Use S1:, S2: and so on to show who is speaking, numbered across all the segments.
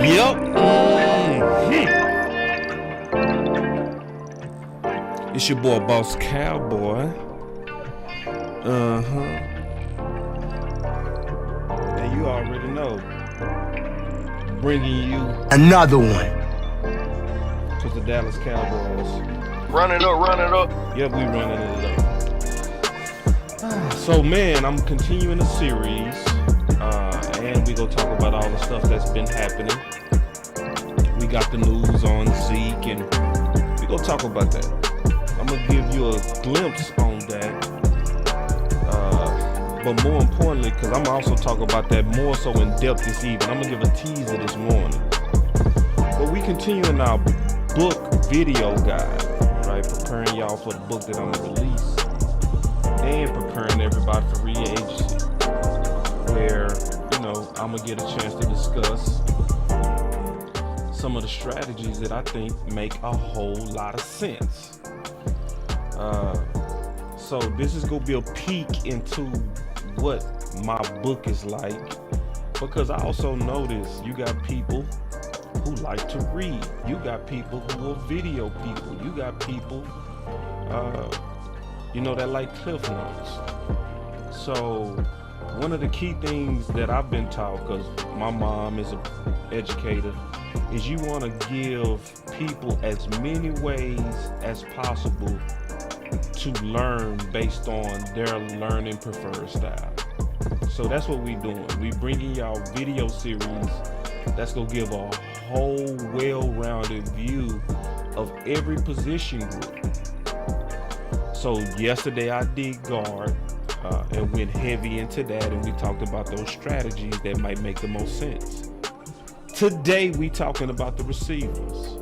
S1: Yep. It's your boy, Boss Cowboy. And you already know. Bringing you
S2: another one.
S1: To the Dallas Cowboys.
S3: Run it up.
S1: Yep, we running it up. So, man, I'm continuing the series. And we gonna talk about all the stuff that's been happening. We got the news on Zeke, and we gonna talk about that. I'm gonna give you a glimpse on that. But more importantly, because I'm also talking about that more so in depth this evening. I'm gonna give a teaser this morning. But we continuing our book video guide, right? Preparing y'all for the book that I'm gonna release, and preparing everybody for free agency, where I'm gonna get a chance to discuss some of the strategies that I think make a whole lot of sense. So this is gonna be a peek into what my book is like, because I also notice you got people who like to read, you got people who are video people, you got people that like cliff notes. So one of the key things that I've been taught, because my mom is an educator, is you want to give people as many ways as possible to learn based on their learning preferred style. So that's what we doing. We bringing y'all video series that's gonna give a whole well-rounded view of every position group. So yesterday I did guard and went heavy into that, and we talked about those strategies that might make the most sense. Today we talking about the receivers.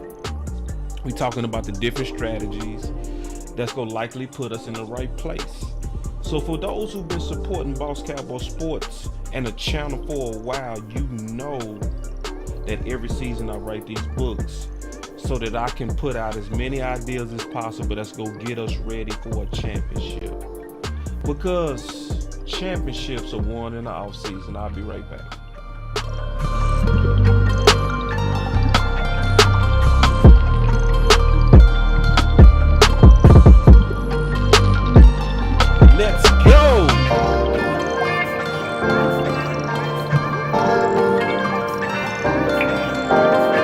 S1: We talking about the different strategies that's gonna likely put us in the right place. So for those who've been supporting Boss Cowboy Sports and the channel for a while, you know that every season I write these books so that I can put out as many ideas as possible that's gonna get us ready for a championship. Because championships are won in the off season. I'll be right back. Let's go!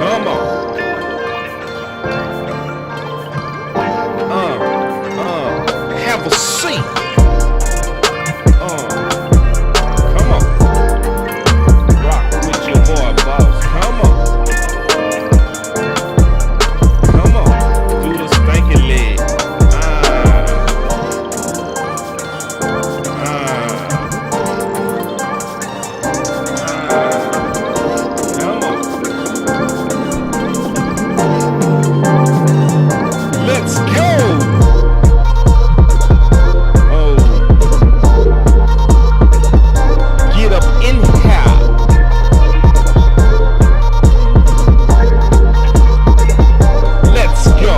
S1: Come on. Have a seat. Come on. Rock with your boy, Boss. Come on. Come on. Do the stanky leg. Let's go! Oh. Get up in here. Let's go.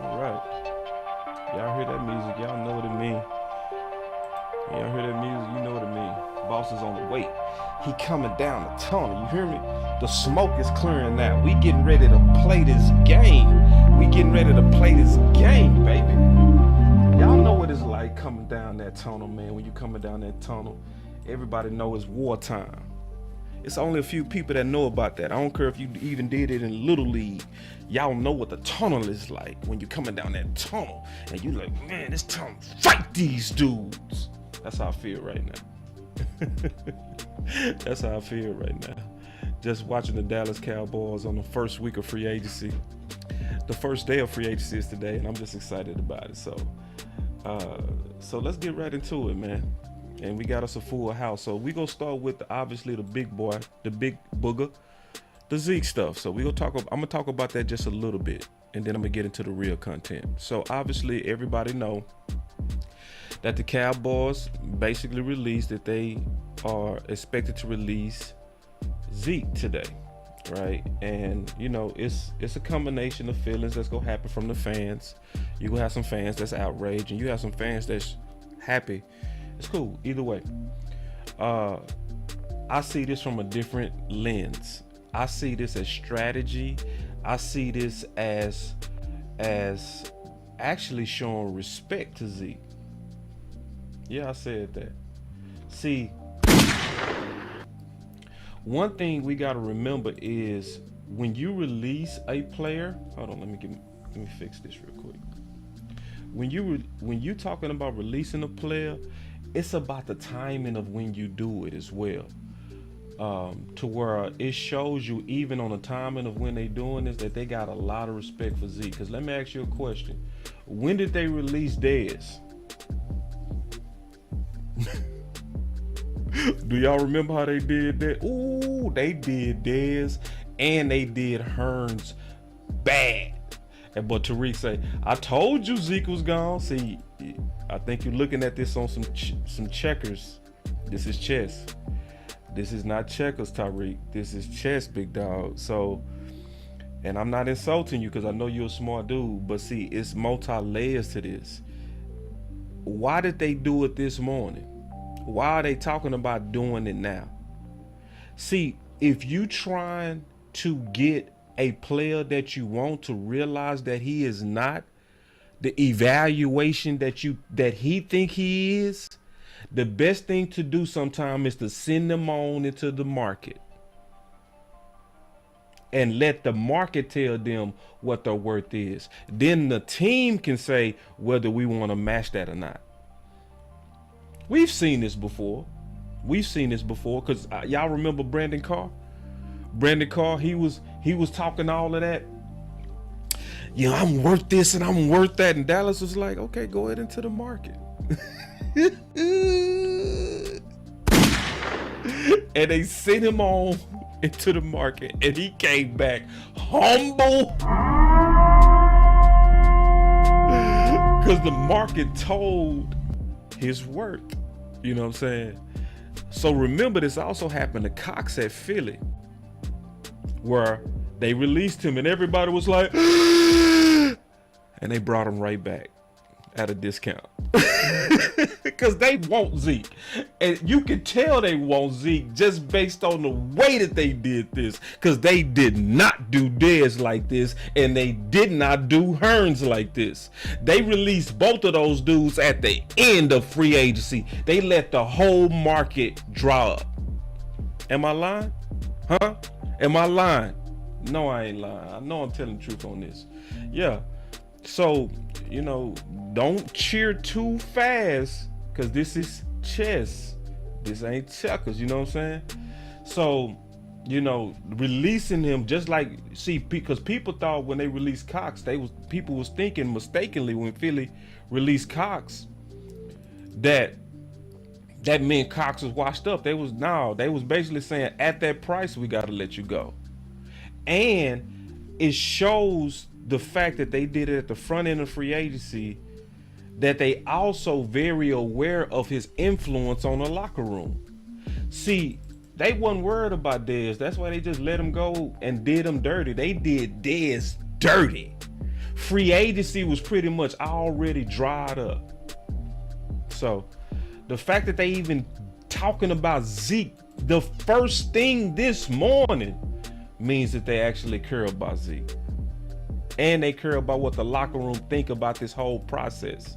S1: All right. Y'all hear that music? Y'all know what it mean. Y'all hear that music? You know what it mean. Boss is on the way. He coming down the tunnel. You hear me? The smoke is clearing now. We getting ready to play this game. Baby. Y'all know what it's like coming down that tunnel, man. When you coming down that tunnel, everybody know it's wartime. It's only a few people that know about that. I don't care if you even did it in Little League. Y'all know what the tunnel is like when you're coming down that tunnel and you like, man, this tunnel, fight these dudes. That's how I feel right now. That's how I feel right now. Just watching the Dallas Cowboys on the first week of free agency. The first day of free agency is today, and I'm just excited about it. So let's get right into it, man. And we got us a full house. So we gonna start with obviously the big boy, the big booger, the Zeke stuff. So I'm gonna talk about that just a little bit, and then I'm gonna get into the real content. So obviously everybody know that the Cowboys basically released that they are expected to release Zeke today. right? And you know, it's a combination of feelings that's gonna happen from the fans. You gonna have some fans that's outraged, and you have some fans that's happy. It's cool either way. I see this from a different lens. I see this as strategy. I see this as actually showing respect to Zeke. Yeah, I said that. See, one thing we got to remember is when you release a player, hold on, let me fix this real quick. When you talking about releasing a player, it's about the timing of when you do it as well. To where it shows you even on the timing of when they doing this that they got a lot of respect for Zeke. Because let me ask you a question: when did they release Dez? Do y'all remember how they did that? Ooh, they did Dez and they did Hearns bad. But Tariq say, "I told you Zeke was gone." See, I think you're looking at this on some checkers. This is chess. This is not checkers, Tariq. This is chess, big dog. So, and I'm not insulting you because I know you're a smart dude, but see, it's multi-layers to this. Why did they do it this morning? Why are they talking about doing it now? See, if you trying to get a player that you want to realize that he is not the evaluation that he think he is, the best thing to do sometimes is to send them on into the market and let the market tell them what their worth is. Then the team can say whether we want to match that or not. We've seen this before. Because y'all remember Brandon Carr? Brandon Carr, he was talking all of that. You know, I'm worth this and I'm worth that. And Dallas was like, okay, go ahead into the market. And they sent him on into the market and he came back humble. Because the market told his worth. You know what I'm saying? So remember, this also happened to Cox at Philly, where they released him and everybody was like, and they brought him right back at a discount. Because they want Zeke. And you can tell they want Zeke just based on the way that they did this. Because they did not do Dez like this, and they did not do Hearns like this. They released both of those dudes at the end of free agency. They let the whole market draw up. Am I lying? Huh? Am I lying? No, I ain't lying. I know I'm telling the truth on this. Yeah. So, you know, don't cheer too fast, because this is chess. This ain't checkers, you know what I'm saying? So, you know, releasing him just like, see, because people thought when they released Cox, people was thinking mistakenly when Philly released Cox that meant Cox was washed up. They was basically saying at that price we gotta let you go. And it shows the fact that they did it at the front end of free agency, that they also very aware of his influence on the locker room. See, they wasn't worried about Dez. That's why they just let him go and did him dirty. They did Dez dirty. Free agency was pretty much already dried up. So the fact that they even talking about Zeke the first thing this morning means that they actually care about Zeke. And they care about what the locker room think about this whole process.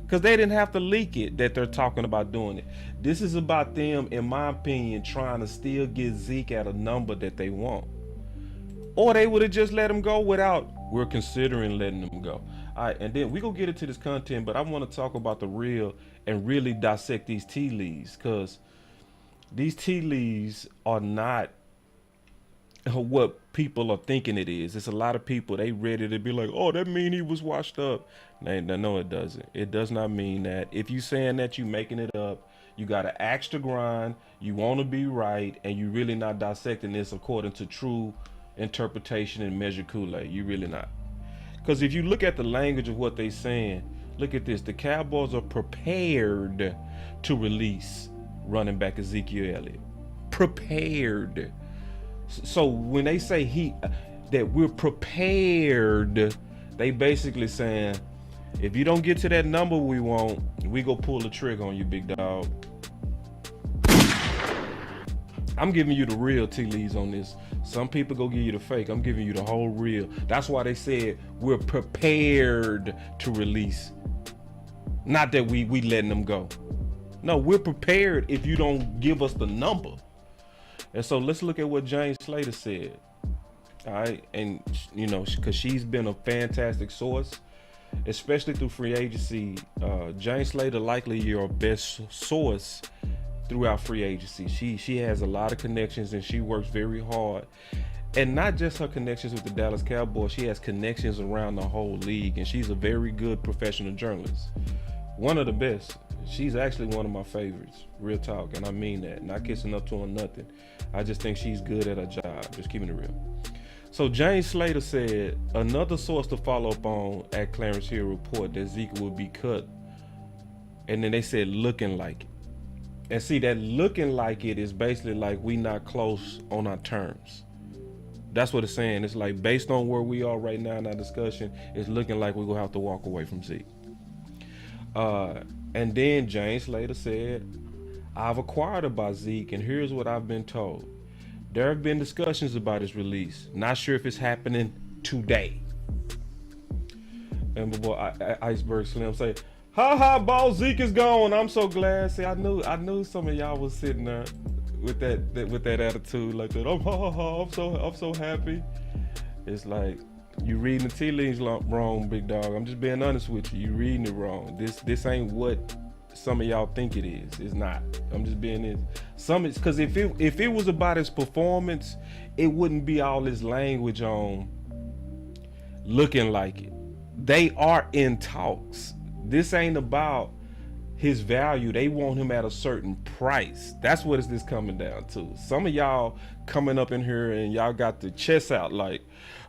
S1: Because they didn't have to leak it that they're talking about doing it. This is about them, in my opinion, trying to still get Zeke at a number that they want. Or they would have just let him go without, we're considering letting him go. All right, and then we gonna get into this content, but I want to talk about the real and really dissect these tea leaves, because these tea leaves are not what people are thinking it is. It's a lot of people, they ready to be like, oh, that mean he was washed up. No, it doesn't. It does not mean that. If you saying that, you making it up. You got to axe the grind. You want to be right, and you really not dissecting this according to true interpretation and measure Koolaid. You really not. Because if you look at the language of what they saying, look at this. The Cowboys are prepared to release running back Ezekiel Elliot. Prepared. So when they say that we're prepared, they basically saying, if you don't get to that number we want, we go pull the trigger on you, big dog. I'm giving you the real tea leaves on this. Some people go give you the fake. I'm giving you the whole real. That's why they said we're prepared to release. Not that we letting them go. No, we're prepared if you don't give us the number. And so let's look at what James Slater said. All right, and you know, because she's been a fantastic source, especially through free agency. James Slater likely your best source throughout free agency. She has a lot of connections and she works very hard. And not just her connections with the Dallas Cowboys, she has connections around the whole league, and she's a very good professional journalist. One of the best. She's actually one of my favorites, real talk, and I mean that. Not kissing up to her, nothing. I just think she's good at her job, just keeping it real. So James Slater said, another source to follow up on at Clarence Hill report that Zeke will be cut. And then they said looking like it. And see, that looking like it is basically like we not close on our terms. That's what it's saying. It's like based on where we are right now in our discussion, it's looking like we're gonna have to walk away from Zeke. And then James Slater said, I've acquired about Zeke, and here's what I've been told. There have been discussions about his release. Not sure if it's happening today. And my boy Iceberg Slim say, ha ha, ball, Zeke is gone. I'm so glad. See, I knew some of y'all was sitting there with that attitude like that. Oh, ha ha ha, I'm so happy. It's like you reading the tea leaves wrong, big dog. I'm just being honest with you. You reading it wrong. This ain't what some of y'all think it is. It's not. I'm just being this. Because if it was about his performance, it wouldn't be all this language on looking like it. They are in talks. This ain't about his value. They want him at a certain price. That's what is this coming down to. Some of y'all coming up in here and y'all got the chest out like,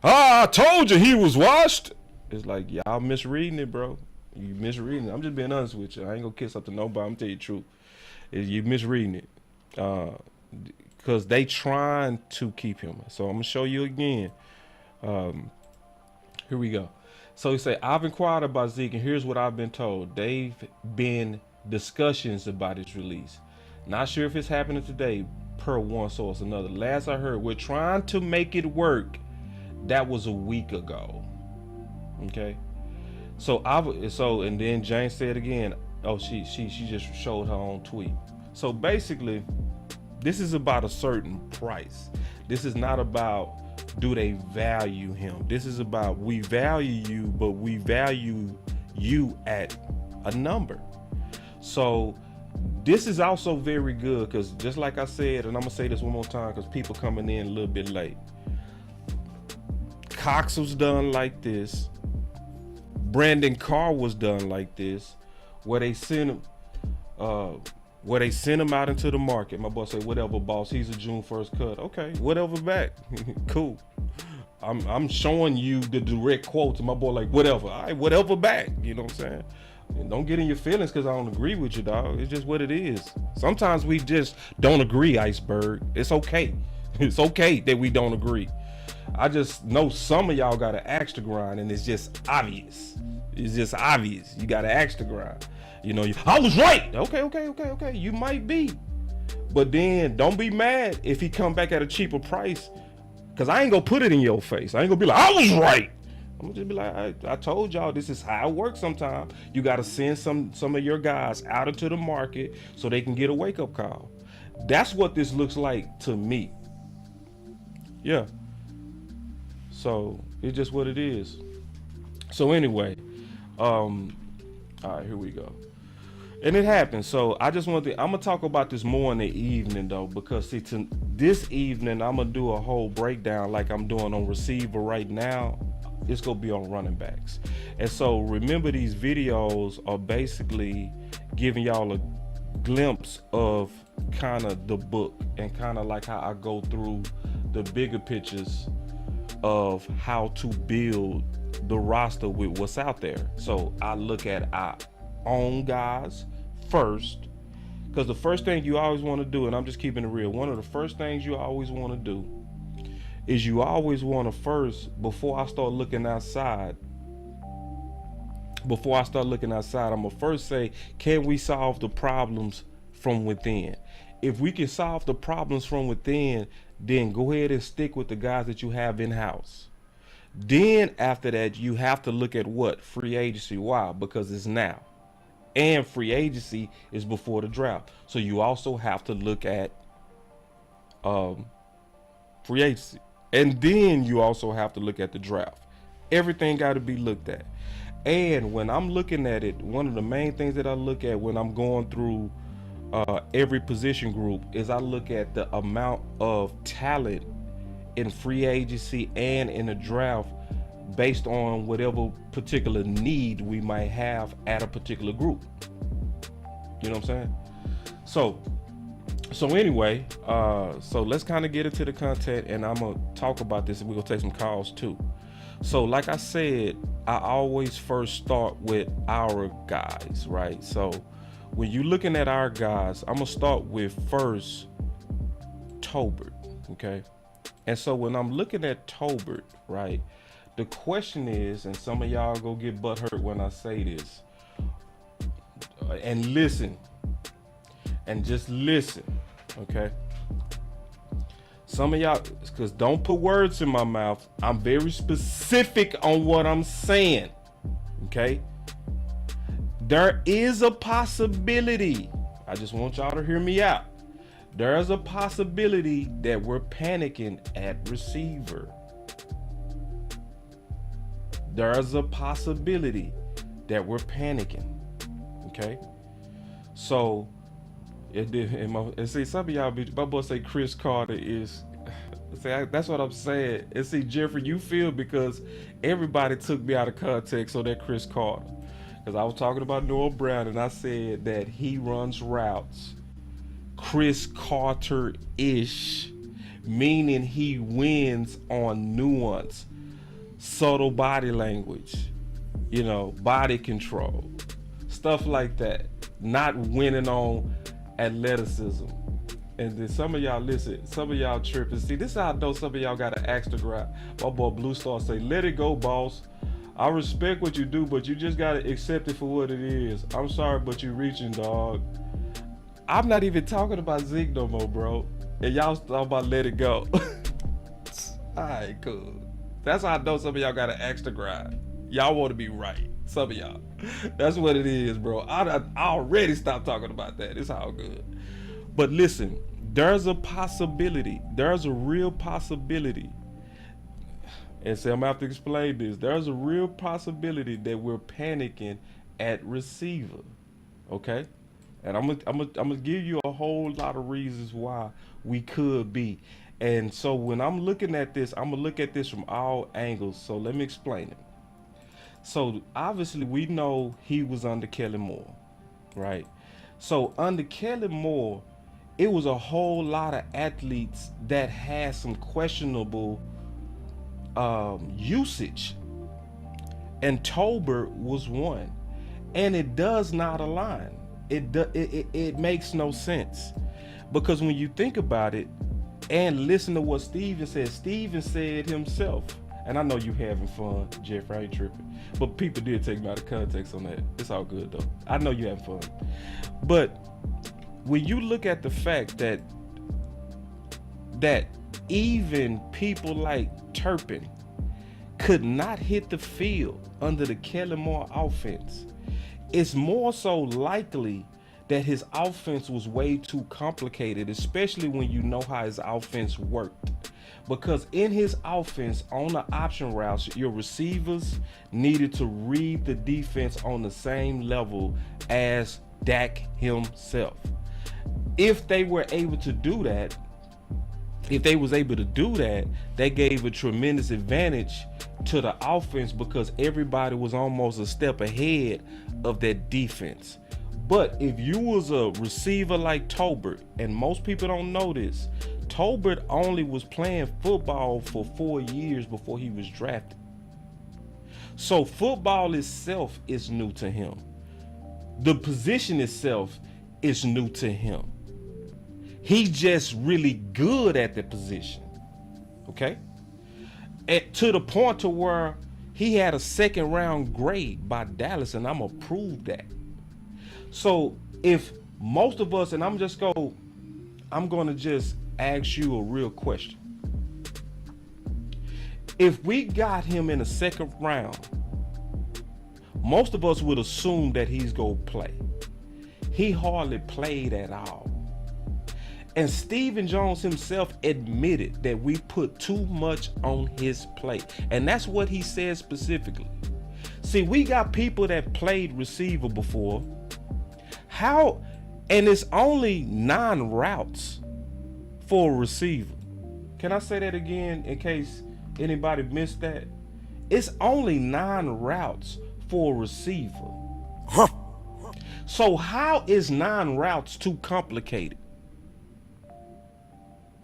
S1: I told you he was washed. It's like y'all misreading it, bro. You misreading it. I'm just being honest with you. I ain't gonna kiss up to nobody. I'm tell you the truth. You misreading it. Because they trying to keep him. So I'm gonna show you again. Here we go. So he said, I've inquired about Zeke, and here's what I've been told. They've been discussions about his release. Not sure if it's happening today, per one source or another. Last I heard, we're trying to make it work. That was a week ago. Okay. So and then Jane said again, oh, she just showed her own tweet. So basically, this is about a certain price. This is not about do they value him. This is about we value you, but we value you at a number. So this is also very good because just like I said, and I'm gonna say this one more time because people coming in a little bit late. Cox was done like this. Brandon Carr was done like this, where they sent him out into the market. My boss say, whatever, boss, he's a June 1st cut. Okay, whatever back. Cool. I'm showing you the direct quotes, and my boy like, whatever. All right, whatever back. You know what I'm saying? And don't get in your feelings because I don't agree with you, dog. It's just what it is. Sometimes we just don't agree, Iceberg. It's okay. It's okay that we don't agree. I just know some of y'all got an axe to grind, and it's just obvious. It's just obvious. You got an axe to grind. You know, I was right. Okay. You might be. But then don't be mad if he come back at a cheaper price. Because I ain't going to put it in your face. I ain't going to be like, I was right. I'm going to just be like, I told y'all this is how it works sometimes. You got to send some of your guys out into the market so they can get a wake-up call. That's what this looks like to me. Yeah. So it's just what it is. So anyway, all right, here we go. And it happened. So I just want to, I'm going to talk about this more in the evening though, because see, this evening, I'm going to do a whole breakdown like I'm doing on receiver right now. It's going to be on running backs. And so remember, these videos are basically giving y'all a glimpse of kind of the book and kind of like how I go through the bigger pictures of how to build the roster with what's out there. So I look at our own guys first, because the first thing you always want to do, and I'm just keeping it real, one of the first things you always want to do is you always want to first, before I start looking outside, I'm gonna first say, can we solve the problems from within? If we can solve the problems from within, then go ahead and stick with the guys that you have in house. Then after that, you have to look at what? Free agency. Why? Because it's now. And free agency is before the draft. So you also have to look at free agency. And then you also have to look at the draft. Everything got to be looked at. And when I'm looking at it, one of the main things that I look at when I'm going through every position group is I look at the amount of talent in free agency and in the draft based on whatever particular need we might have at a particular group. You know what I'm saying? So anyway, so let's kind of get into the content, and I'm gonna talk about this, and we're gonna take some calls too. So like I said, I always first start with our guys, right? So when you're looking at our guys, I'm gonna start with first Tolbert, okay? And so when I'm looking at Tolbert, right, the question is, and some of y'all go get butthurt when I say this, and listen, and just listen, okay? Some of y'all, because don't put words in my mouth. I'm very specific on what I'm saying, okay? There is a possibility. I just want y'all to hear me out. There's a possibility that we're panicking at receiver. There's a possibility that we're panicking, okay? So, see, some of y'all, my boy say Chris Carter is, see, that's what I'm saying. And see, Jeffrey, you feel because everybody took me out of context on that Chris Carter. Because I was talking about Noah Brown, and I said that he runs routes Chris Carter-ish, meaning he wins on nuance, subtle body language, you know, body control, stuff like that. Not winning on athleticism. And then some of y'all, listen, some of y'all tripping. See, this is how I know some of y'all got an axe to grind. My boy Blue Star say, let it go, boss. I respect what you do, but you just gotta accept it for what it is. I'm sorry, but you reaching, dog. I'm not even talking about Zeke no more, bro. And y'all talking about let it go. Alright, cool. That's how I know some of y'all got an axe to grind. Y'all want to be right. Some of y'all. That's what it is, bro. I already stopped talking about that. It's all good. But listen, there's a possibility. There's a real possibility. And so I'm gonna have to explain this. There's a real possibility that we're panicking at receiver. Okay? And I'm gonna give you a whole lot of reasons why we could be. And so when I'm looking at this, I'm gonna look at this from all angles. So let me explain it. So obviously we know he was under Kellen Moore, right? So under Kellen Moore, it was a whole lot of athletes that had some questionable usage, and Tolbert was one, and it does not align. It makes no sense, because when you think about it and listen to what Steven said himself, and I know you having fun, Jeff, I ain't tripping, but people did take me out of context on that. It's all good though. I know you having fun. But when you look at the fact that even people like Turpin could not hit the field under the Kellen Moore offense, it's more so likely that his offense was way too complicated, especially when you know how his offense worked. Because in his offense, on the option routes, your receivers needed to read the defense on the same level as Dak himself. If they were able to do that, they gave a tremendous advantage to the offense, because everybody was almost a step ahead of that defense. But if you was a receiver like Tolbert, and most people don't know this, Tolbert only was playing football for 4 years before he was drafted. So football itself is new to him. The position itself is new to him. He's just really good at the position. Okay? to the point to where he had a second round grade by Dallas, and I'm gonna prove that. So if most of us, and I'm gonna just ask you a real question. If we got him in the second round, most of us would assume that he's gonna play. He hardly played at all. And Stephen Jones himself admitted that we put too much on his plate. And that's what he said specifically. See, we got people that played receiver before. How? And it's only 9 routes for a receiver. Can I say that again in case anybody missed that? It's only 9 routes for a receiver. So how is 9 routes too complicated?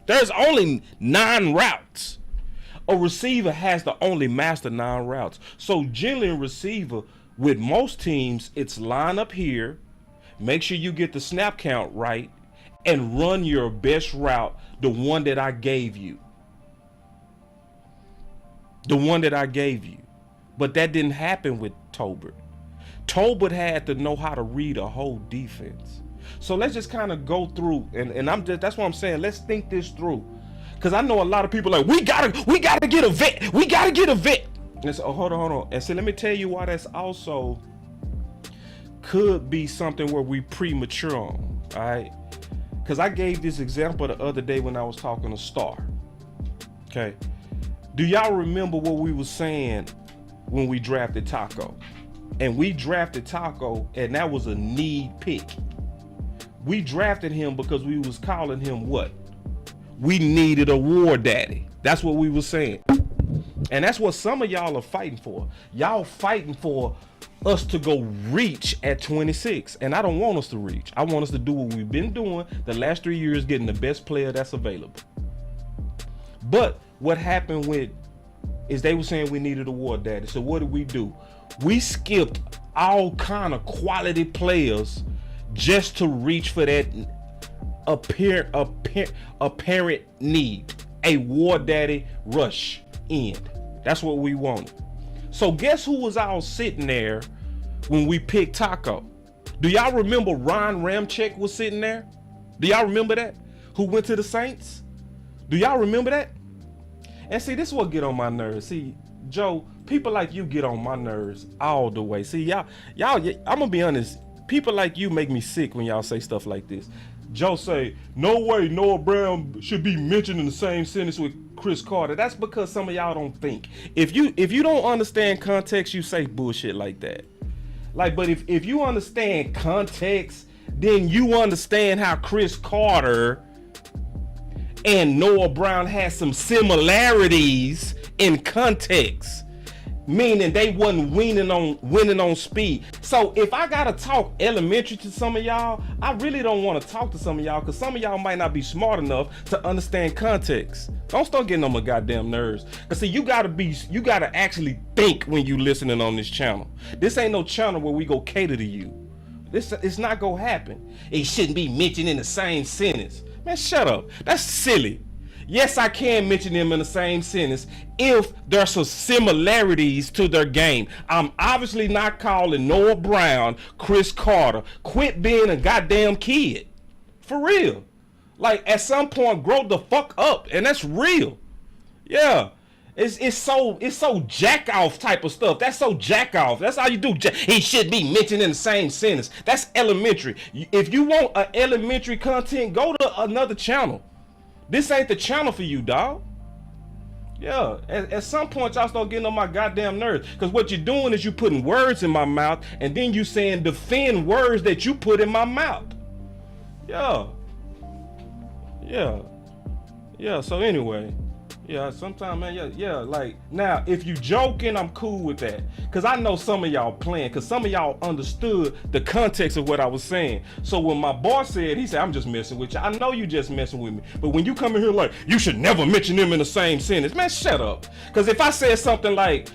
S1: There's only 9 routes. A receiver has to only master 9 routes. So generally a receiver, with most teams, it's line up here, make sure you get the snap count right, and run your best route, the one that I gave you. The one that I gave you. But that didn't happen with Tolbert. Tolbert had to know how to read a whole defense. So let's just kind of go through, and that's what I'm saying. Let's think this through. Because I know a lot of people are like, we gotta get a vet. We gotta get a vet. And so, hold on. And so let me tell you why that's also could be something where we premature on. All right. Because I gave this example the other day when I was talking to Star. Okay. Do y'all remember what we were saying when we drafted Taco? And we drafted Taco, and that was a need pick. We drafted him because we was calling him what? We needed a war daddy. That's what we were saying. And that's what some of y'all are fighting for. Y'all fighting for us to go reach at 26. And I don't want us to reach. I want us to do what we've been doing the last 3 years, getting the best player that's available. But what happened is they were saying we needed a war daddy. So what did we do? We skipped all kind of quality players just to reach for that apparent need, a war daddy rush end. That's what we wanted. So guess who was all sitting there when we picked Taco? Do y'all remember Ron Ramczyk was sitting there? Do y'all remember that? Who went to the Saints? Do y'all remember that? And see, this is what get on my nerves. See, Joe, people like you get on my nerves all the way. See, y'all, I'm gonna be honest. People like you make me sick when y'all say stuff like this. Joe say, no way Noah Brown should be mentioned in the same sentence with Chris Carter. That's because some of y'all don't think. If you don't understand context, you say bullshit like that. Like, but if you understand context, then you understand how Chris Carter and Noah Brown has some similarities in context. Meaning they wasn't winning on speed. So if I gotta talk elementary to some of y'all, I really don't want to talk to some of y'all because some of y'all might not be smart enough to understand context. Don't start getting on my goddamn nerves. Cause see, you gotta actually think when you listening on this channel. This ain't no channel where we go cater to you. It's not gonna happen. It shouldn't be mentioned in the same sentence. Man, shut up. That's silly. Yes, I can mention them in the same sentence if there's some similarities to their game. I'm obviously not calling Noah Brown Chris Carter. Quit being a goddamn kid. For real. Like, at some point, grow the fuck up. And that's real. Yeah. It's so jack off type of stuff. That's so jack off. That's how you do. He should be mentioned in the same sentence. That's elementary. If you want elementary content, go to another channel. This ain't the channel for you, dog. Yeah, at some point y'all start getting on my goddamn nerves. Because what you're doing is you putting words in my mouth and then you saying defend words that you put in my mouth. Yeah. So anyway, yeah, sometimes, man, yeah, like, now, if you joking, I'm cool with that. Because I know some of y'all playing, because some of y'all understood the context of what I was saying. So when my boss said, he said, I'm just messing with you. I know you just messing with me. But when you come in here like, you should never mention them in the same sentence, man, shut up. Because if I said something like,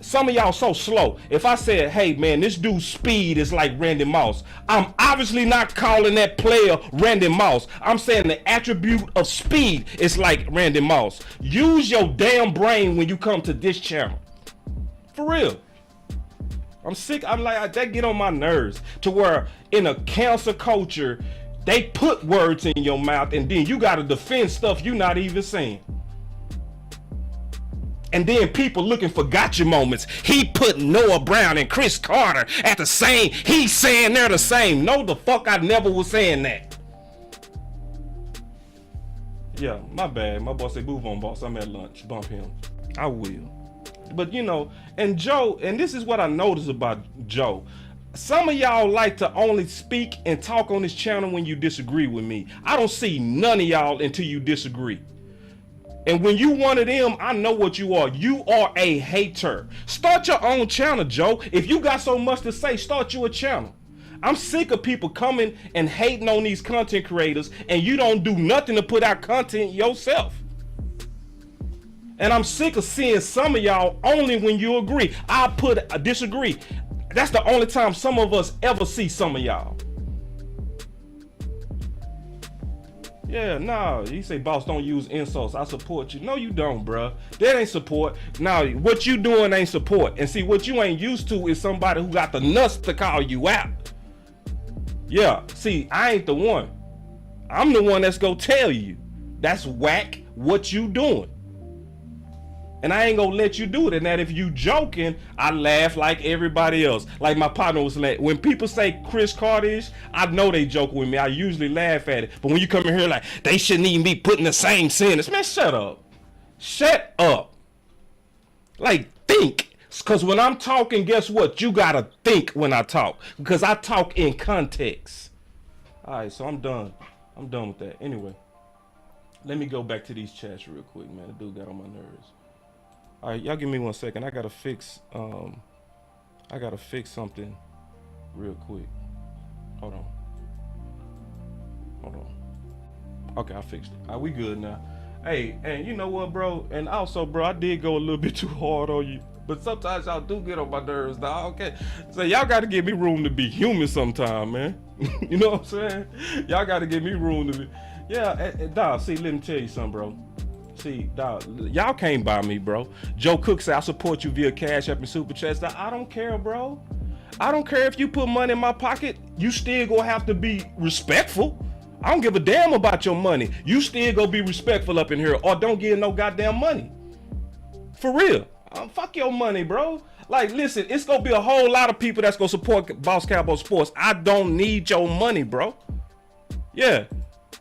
S1: some of y'all so slow. If I said, hey man, this dude's speed is like Randy Moss, I'm obviously not calling that player Randy Moss. I'm saying the attribute of speed is like Randy Moss. Use your damn brain when you come to this channel. For real. I'm sick. I'm like, that get on my nerves to where in a cancer culture, they put words in your mouth and then you got to defend stuff you're not even saying. And then people looking for gotcha moments. He put Noah Brown and Chris Carter at the same. He's saying they're the same. No, the fuck, I never was saying that. Yeah, my bad. My boss said, move on, boss. I'm at lunch. Bump him. I will. But you know, and Joe, and this is what I noticed about Joe. Some of y'all like to only speak and talk on this channel when you disagree with me. I don't see none of y'all until you disagree. And when you one of them, I know what you are. You are a hater. Start your own channel, Joe. If you got so much to say, start you a channel. I'm sick of people coming and hating on these content creators and you don't do nothing to put out content yourself. And I'm sick of seeing some of y'all only when you agree. I disagree. That's the only time some of us ever see some of y'all. Yeah, nah, you say, boss, don't use insults. I support you. No, you don't, bruh. That ain't support. Now, what you doing ain't support. And see, what you ain't used to is somebody who got the nuts to call you out. Yeah, see, I ain't the one. I'm the one that's gonna tell you. That's whack what you doing. And I ain't gonna let you do it. And that if you joking, I laugh like everybody else. Like my partner was like, when people say Chris Carter-ish, I know they joke with me. I usually laugh at it. But when you come in here like, they shouldn't even be putting the same sentence. Man, shut up. Shut up. Like, think. Because when I'm talking, guess what? You gotta think when I talk. Because I talk in context. All right, so I'm done. I'm done with that. Anyway, let me go back to these chats real quick, man. The dude got on my nerves. All right, y'all give me 1 second. I gotta fix something real quick. Hold on. Okay, I fixed it. All right, we good now. Hey, and you know what, bro? And also, bro, I did go a little bit too hard on you. But sometimes y'all do get on my nerves, dog. Okay, so y'all gotta give me room to be human sometime, man. You know what I'm saying? Y'all gotta give me room to be. Yeah, dog, see, let me tell you something, bro. See, dog, y'all can't buy me, bro. Joe Cook said, I support you via CashApp and Super Chats. I don't care, bro. I don't care if you put money in my pocket. You still gonna have to be respectful. I don't give a damn about your money. You still gonna be respectful up in here or don't give no goddamn money. For real. Fuck your money, bro. Like, listen, it's gonna be a whole lot of people that's gonna support Boss Cowboy Sports. I don't need your money, bro. Yeah.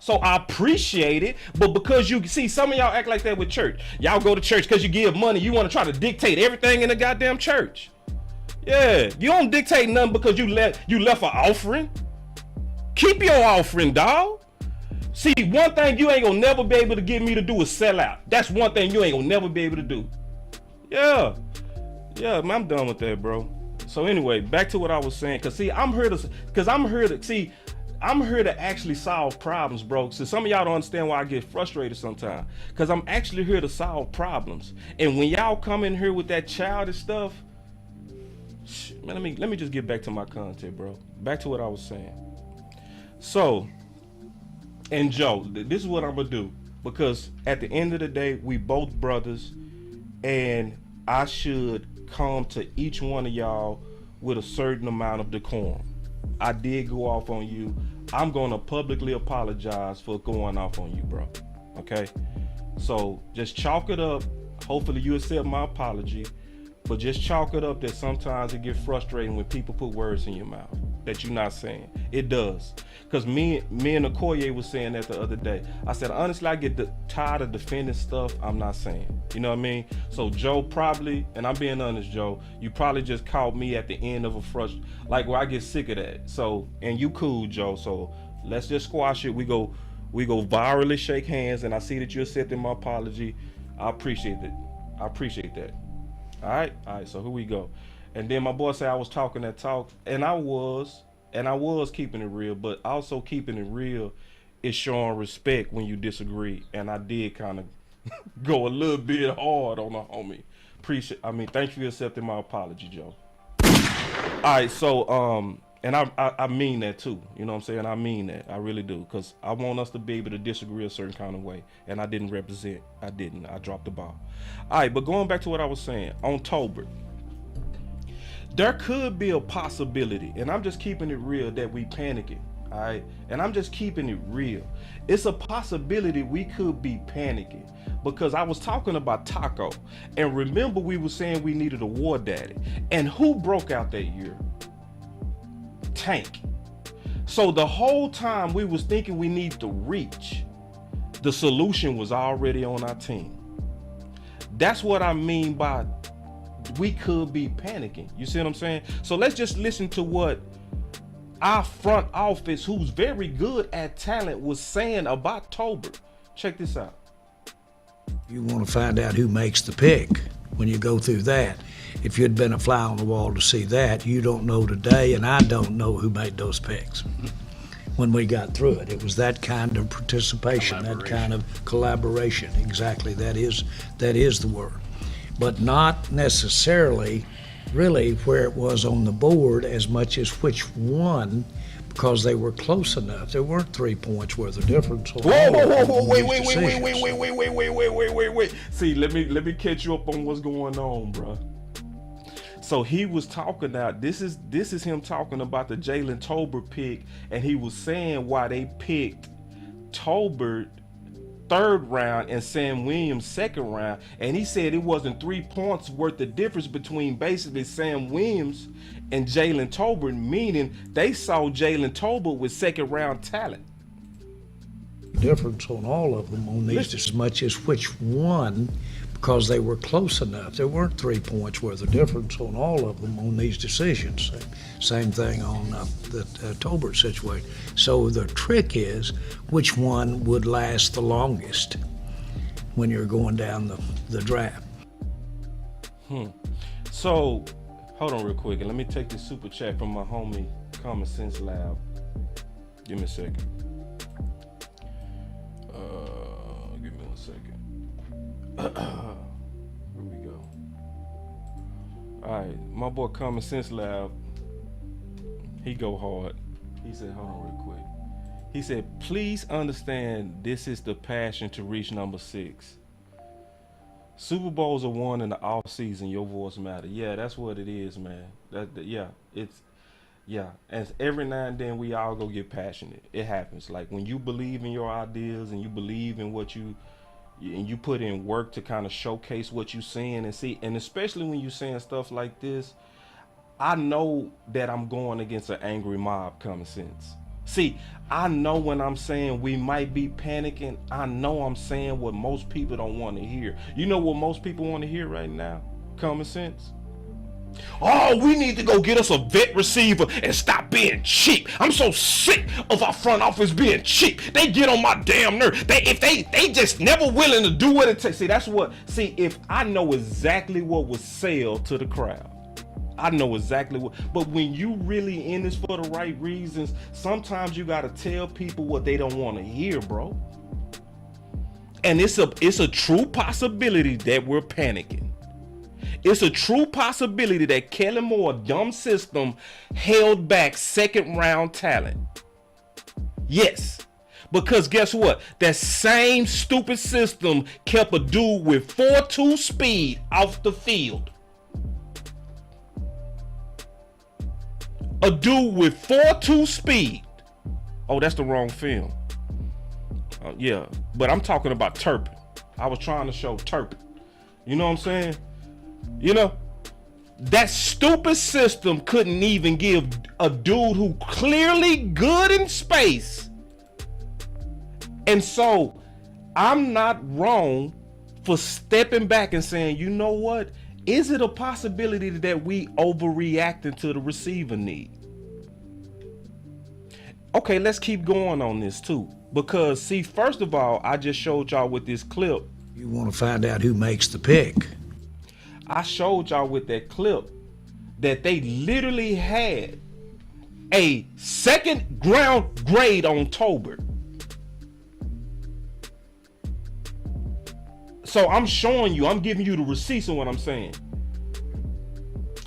S1: So I appreciate it, but because you see, some of y'all act like that with church. Y'all go to church because you give money. You want to try to dictate everything in the goddamn church. Yeah, you don't dictate nothing because you left an offering. Keep your offering, dog. See, one thing you ain't gonna never be able to get me to do is sell out. That's one thing you ain't gonna never be able to do. Yeah, man, I'm done with that, bro. So anyway, back to what I was saying. Cause see, I'm here to actually solve problems, bro. So some of y'all don't understand why I get frustrated sometimes. Cause I'm actually here to solve problems. And when y'all come in here with that childish stuff, man, let me just get back to my content, bro. Back to what I was saying. So, and Joe, this is what I'm gonna do. Because at the end of the day, we both brothers, and I should come to each one of y'all with a certain amount of decorum. I did go off on you. I'm gonna publicly apologize for going off on you, bro. Okay? So just chalk it up. Hopefully you accept my apology. But just chalk it up that sometimes it gets frustrating when people put words in your mouth that you're not saying. It does. Because me and Okoye was saying that the other day. I said, honestly, I get tired of defending stuff I'm not saying. You know what I mean? So Joe probably, and I'm being honest, Joe, you probably just caught me at the end of a frustration, like where I get sick of that. So, and you cool, Joe. So let's just squash it. We go virally shake hands, and I see that you accepted my apology. I appreciate it. I appreciate that. All right, so here we go. And then my boy said I was talking that talk, and I was keeping it real, but also keeping it real is showing respect when you disagree. And I did kind of go a little bit hard on the homie. Thank you for accepting my apology, Joe. All right, so and I mean that too. You know what I'm saying? I mean that. I really do, because I want us to be able to disagree a certain kind of way, and I didn't represent. I didn't. I dropped the ball. All right, but going back to what I was saying on Tolbert, there could be a possibility, and I'm just keeping it real, that we panicking. All right, and I'm just keeping it real. It's a possibility we could be panicking, because I was talking about Taco, and remember we were saying we needed a war daddy, and who broke out that year? Tank. So the whole time we was thinking we need to reach, the solution was already on our team. That's what I mean by we could be panicking. You see what I'm saying? So let's just listen to what our front office, who's very good at talent, was saying about Tolbert. Check this out.
S2: You want to find out who makes the pick when you go through that. If you'd been a fly on the wall to see that, you don't know today, and I don't know who made those picks. When we got through it, it was that kind of participation, that kind of collaboration. Exactly, that is the word. But not necessarily really where it was on the board as much as which one, because they were close enough. There weren't 3 points worth of difference.
S1: Whoa, wait. See, let me catch you up on what's going on, bro. So he was talking about, this is him talking about the Jalen Tolbert pick, and he was saying why they picked Tolbert 3rd round and Sam Williams 2nd round, and he said it wasn't 3 points worth of difference between basically Sam Williams and Jalen Tolbert, meaning they saw Jalen Tolbert with 2nd round talent.
S2: Difference on all of them on these as much as which one, because they were close enough. There weren't 3 points worth of difference on all of them on these decisions. Same thing on the Tolbert situation. So the trick is which one would last the longest when you're going down the draft.
S1: So hold on real quick, and let me take this super chat from my homie Common Sense Lab. Give me a second. Give me 1 second. Here we go. All right, my boy Common Sense Lab, he go hard. He said, hold on real quick. He said, please understand this is the passion to reach number 6. Super Bowls are won in the off season. Your voice matter. Yeah, that's what it is, man. And every now and then we all go get passionate. It happens. Like when you believe in your ideas and you believe in what you put in work to kind of showcase what you're seeing and see, and especially when you're saying stuff like this, I know that I'm going against an angry mob. Common sense. See, I know when I'm saying we might be panicking, I know I'm saying what most people don't want to hear. You know what most people want to hear right now? Common sense. Oh, we need to go get us a vet receiver and stop being cheap. I'm so sick of our front office being cheap. They get on my damn nerve. They just never willing to do what it takes. See, if I know exactly what would sell to the crowd, I know exactly what, but when you really in this for the right reasons, sometimes you gotta tell people what they don't want to hear, bro. And it's a true possibility that we're panicking. It's a true possibility that Kellen Moore, dumb system, held back 2nd round talent. Yes, because guess what? That same stupid system kept a dude with 4.2 speed off the field. A dude with 4.2 speed. Oh, that's the wrong film. Yeah, but I'm talking about Turpin. I was trying to show Turpin. You know what I'm saying? You know, that stupid system couldn't even give a dude who clearly good in space. And so I'm not wrong for stepping back and saying, you know what? Is it a possibility that we overreacting to the receiver need? Okay, let's keep going on this too. Because see, first of all, I just showed y'all with this clip.
S2: You want to find out who makes the pick.
S1: I showed y'all with that clip that they literally had a 2nd round grade on Tolbert. So I'm showing you, I'm giving you the receipts of what I'm saying.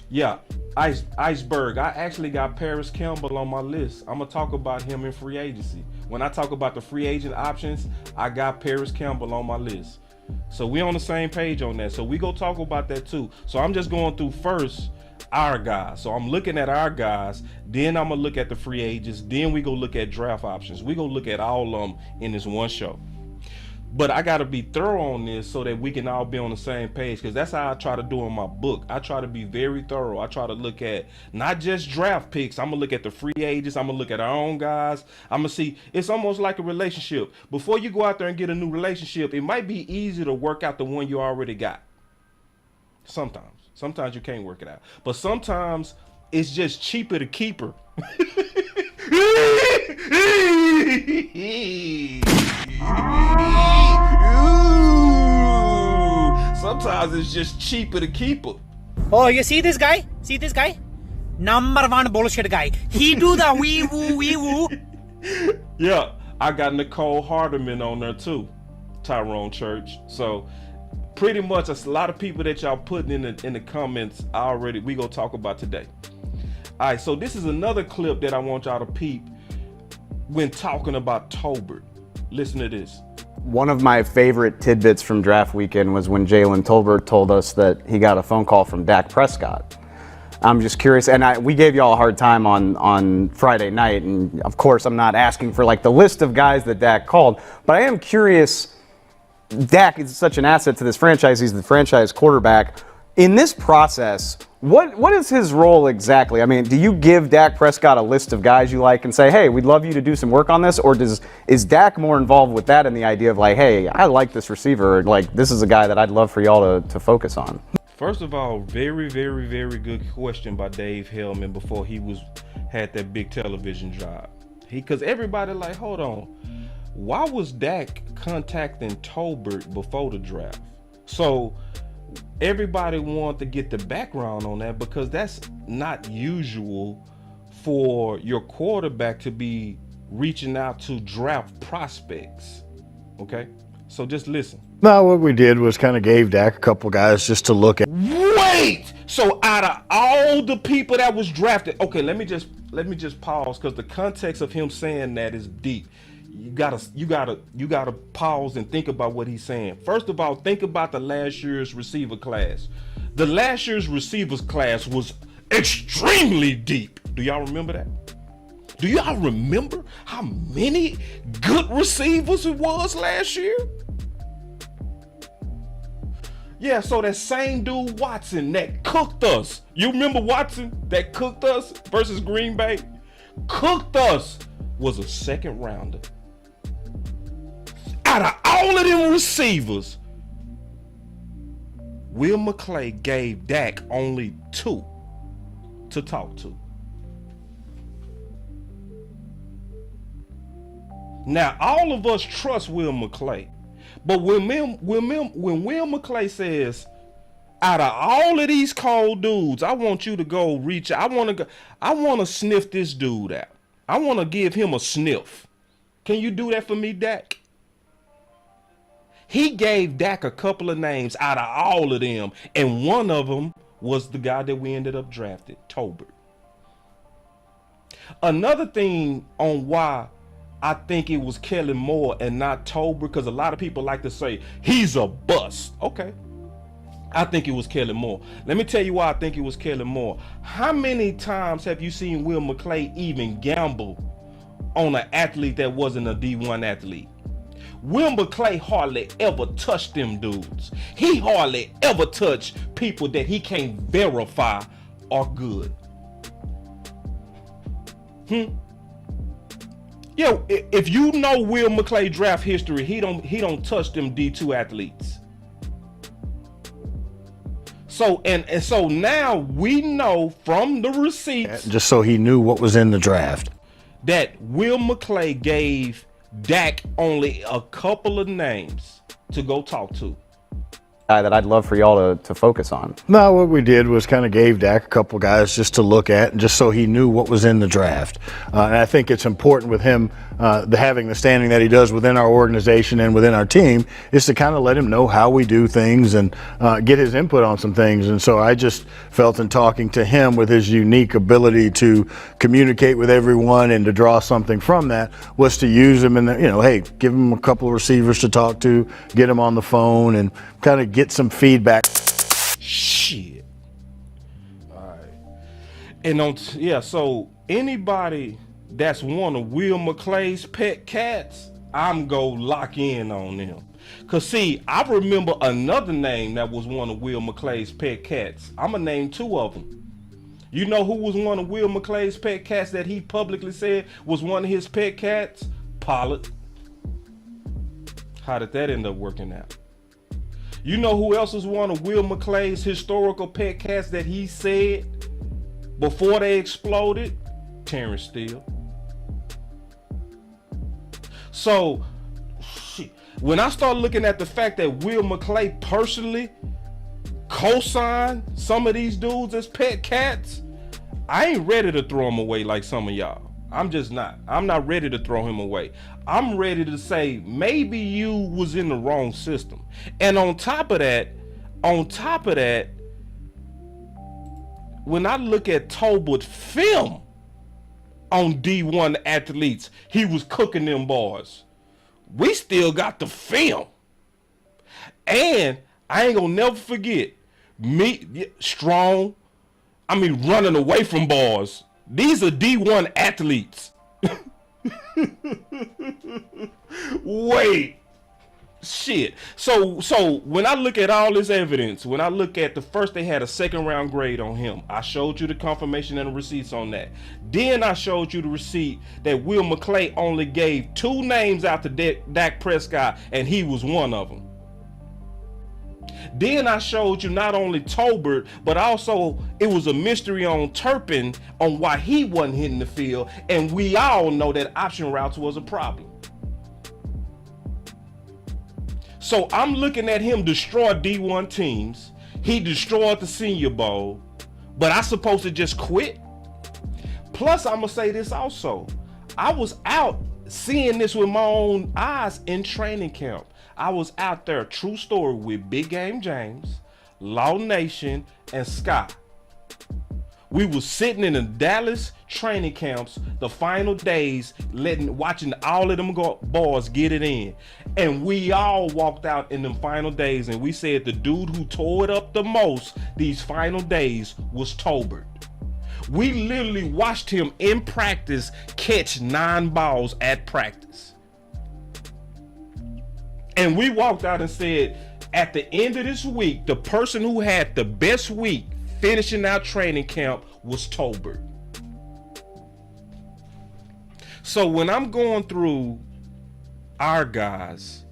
S1: Yeah, Iceberg. I actually got Paris Campbell on my list. I'm gonna talk about him in free agency. When I talk about the free agent options, I got Paris Campbell on my list. So we on the same page on that. So we go talk about that too. So I'm just going through first our guys. So I'm looking at our guys, then I'm gonna look at the free agents, then we go look at draft options. We go look at all of them in this one show. But I gotta be thorough on this so that we can all be on the same page, because that's how I try to do in my book. I try to be very thorough. I try to look at not just draft picks. I'm gonna look at the free agents. I'm gonna look at our own guys. I'm gonna see. It's almost like a relationship. Before you go out there and get a new relationship, it might be easier to work out the one you already got. Sometimes you can't work it out, but sometimes it's just cheaper to keep her. Sometimes it's just cheaper to keep her.
S4: Oh, you see this guy? See this guy? Number one bullshit guy. He do the wee woo.
S1: Yeah, I got Nicole Hardeman on there too, Tyrone Church. So pretty much a lot of people that y'all putting in the comments already, we gonna talk about today. All right, so this is another clip that I want y'all to peep when talking about Tolbert. Listen to this.
S5: One of my favorite tidbits from draft weekend was when Jalen Tolbert told us that he got a phone call from Dak Prescott. I'm just curious, and we gave y'all a hard time on Friday night, and of course I'm not asking for like the list of guys that Dak called, but I am curious. Dak is such an asset to this franchise. He's the franchise quarterback. In this process, what is his role exactly? I mean, do you give Dak Prescott a list of guys you like and say, hey, we'd love you to do some work on this? Or is Dak more involved with that and the idea of like, hey, I like this receiver, like this is a guy that I'd love for y'all to focus on?
S1: First of all, very, very, very good question by Dave Hellman before he had that big television job. Because everybody like, hold on, why was Dak contacting Tolbert before the draft? So everybody wanted to get the background on that, because that's not usual for your quarterback to be reaching out to draft prospects. Okay, so just listen.
S6: No, what we did was kind of gave Dak a couple guys just to look at.
S1: Wait, so out of all the people that was drafted, okay, let me just pause, because the context of him saying that is deep. You gotta pause and think about what he's saying. First of all, think about the last year's receiver class. The last year's receivers class was extremely deep. Do y'all remember that? Do y'all remember how many good receivers it was last year? Yeah, so that same dude Watson that cooked us. You remember Watson that cooked us versus Green Bay? Cooked us was a second rounder. Out of all of them receivers, Will McClay gave Dak only 2 to talk to. Now, all of us trust Will McClay, but when Will McClay says, out of all of these cold dudes, I want you to go reach. I want to sniff this dude out. I want to give him a sniff. Can you do that for me, Dak? He gave Dak a couple of names out of all of them, and one of them was the guy that we ended up drafting, Tolbert. Another thing on why I think it was Kellen Moore and not Tolbert, because a lot of people like to say he's a bust. Okay, I think it was Kellen Moore. Let me tell you why I think it was Kellen Moore. How many times have you seen Will McClay even gamble on an athlete that wasn't a D1 athlete? Will McClay hardly ever touched them dudes. He hardly ever touched people that he can't verify are good. Yo, if you know Will McClay draft history, he don't touch them D2 athletes. So and so now we know from the receipts,
S6: just so he knew what was in the draft,
S1: that Will McClay gave Dak only a couple of names to go talk to.
S5: guy that I'd love for y'all to focus on.
S6: No, what we did was kind of gave Dak a couple guys just to look at, and just so he knew what was in the draft. And I think it's important with him having the standing that he does within our organization and within our team, is to kind of let him know how we do things and get his input on some things. And so I just felt in talking to him, with his unique ability to communicate with everyone and to draw something from that, was to use him and, hey, give him a couple of receivers to talk to, get him on the phone, and kind of get some feedback.
S1: Shit. All right. And so anybody that's one of Will McClay's pet cats, I'm go lock in on them. Cause see, I remember another name that was one of Will McClay's pet cats. I'ma name two of them. You know who was one of Will McClay's pet cats that he publicly said was one of his pet cats? Pollard. How did that end up working out? You know who else was one of Will McClay's historical pet cats that he said before they exploded? Terrence Steele. So, shit, when I start looking at the fact that Will McClay personally co-signed some of these dudes as pet cats, I ain't ready to throw them away like some of y'all. I'm just not. I'm not ready to throw him away. I'm ready to say maybe you was in the wrong system. And on top of that, when I look at Tolbert film on D1 athletes, he was cooking them boys. We still got the film. And I ain't gonna never forget me strong. I mean, running away from bars. These are D1 athletes. Wait. Shit. So when I look at all this evidence, when I look at the first, they had a 2nd round grade on him. I showed you the confirmation and the receipts on that. Then I showed you the receipt that Will McClay only gave 2 names out to Dak Prescott, and he was one of them. Then I showed you not only Tolbert, but also it was a mystery on Turpin on why he wasn't hitting the field. And we all know that option routes was a problem. So I'm looking at him destroy D1 teams. He destroyed the Senior Bowl, but I supposed to just quit? Plus, I'm going to say this also. I was out seeing this with my own eyes in training camp. I was out there, true story, with Big Game James, Law Nation, and Scott. We was sitting in the Dallas training camps, the final days, watching all of them boys get it in. And we all walked out in them final days, and we said the dude who tore it up the most these final days was Tolbert. We literally watched him in practice catch 9 balls at practice. And we walked out and said, at the end of this week, the person who had the best week finishing out training camp was Tolbert. So when I'm going through our guys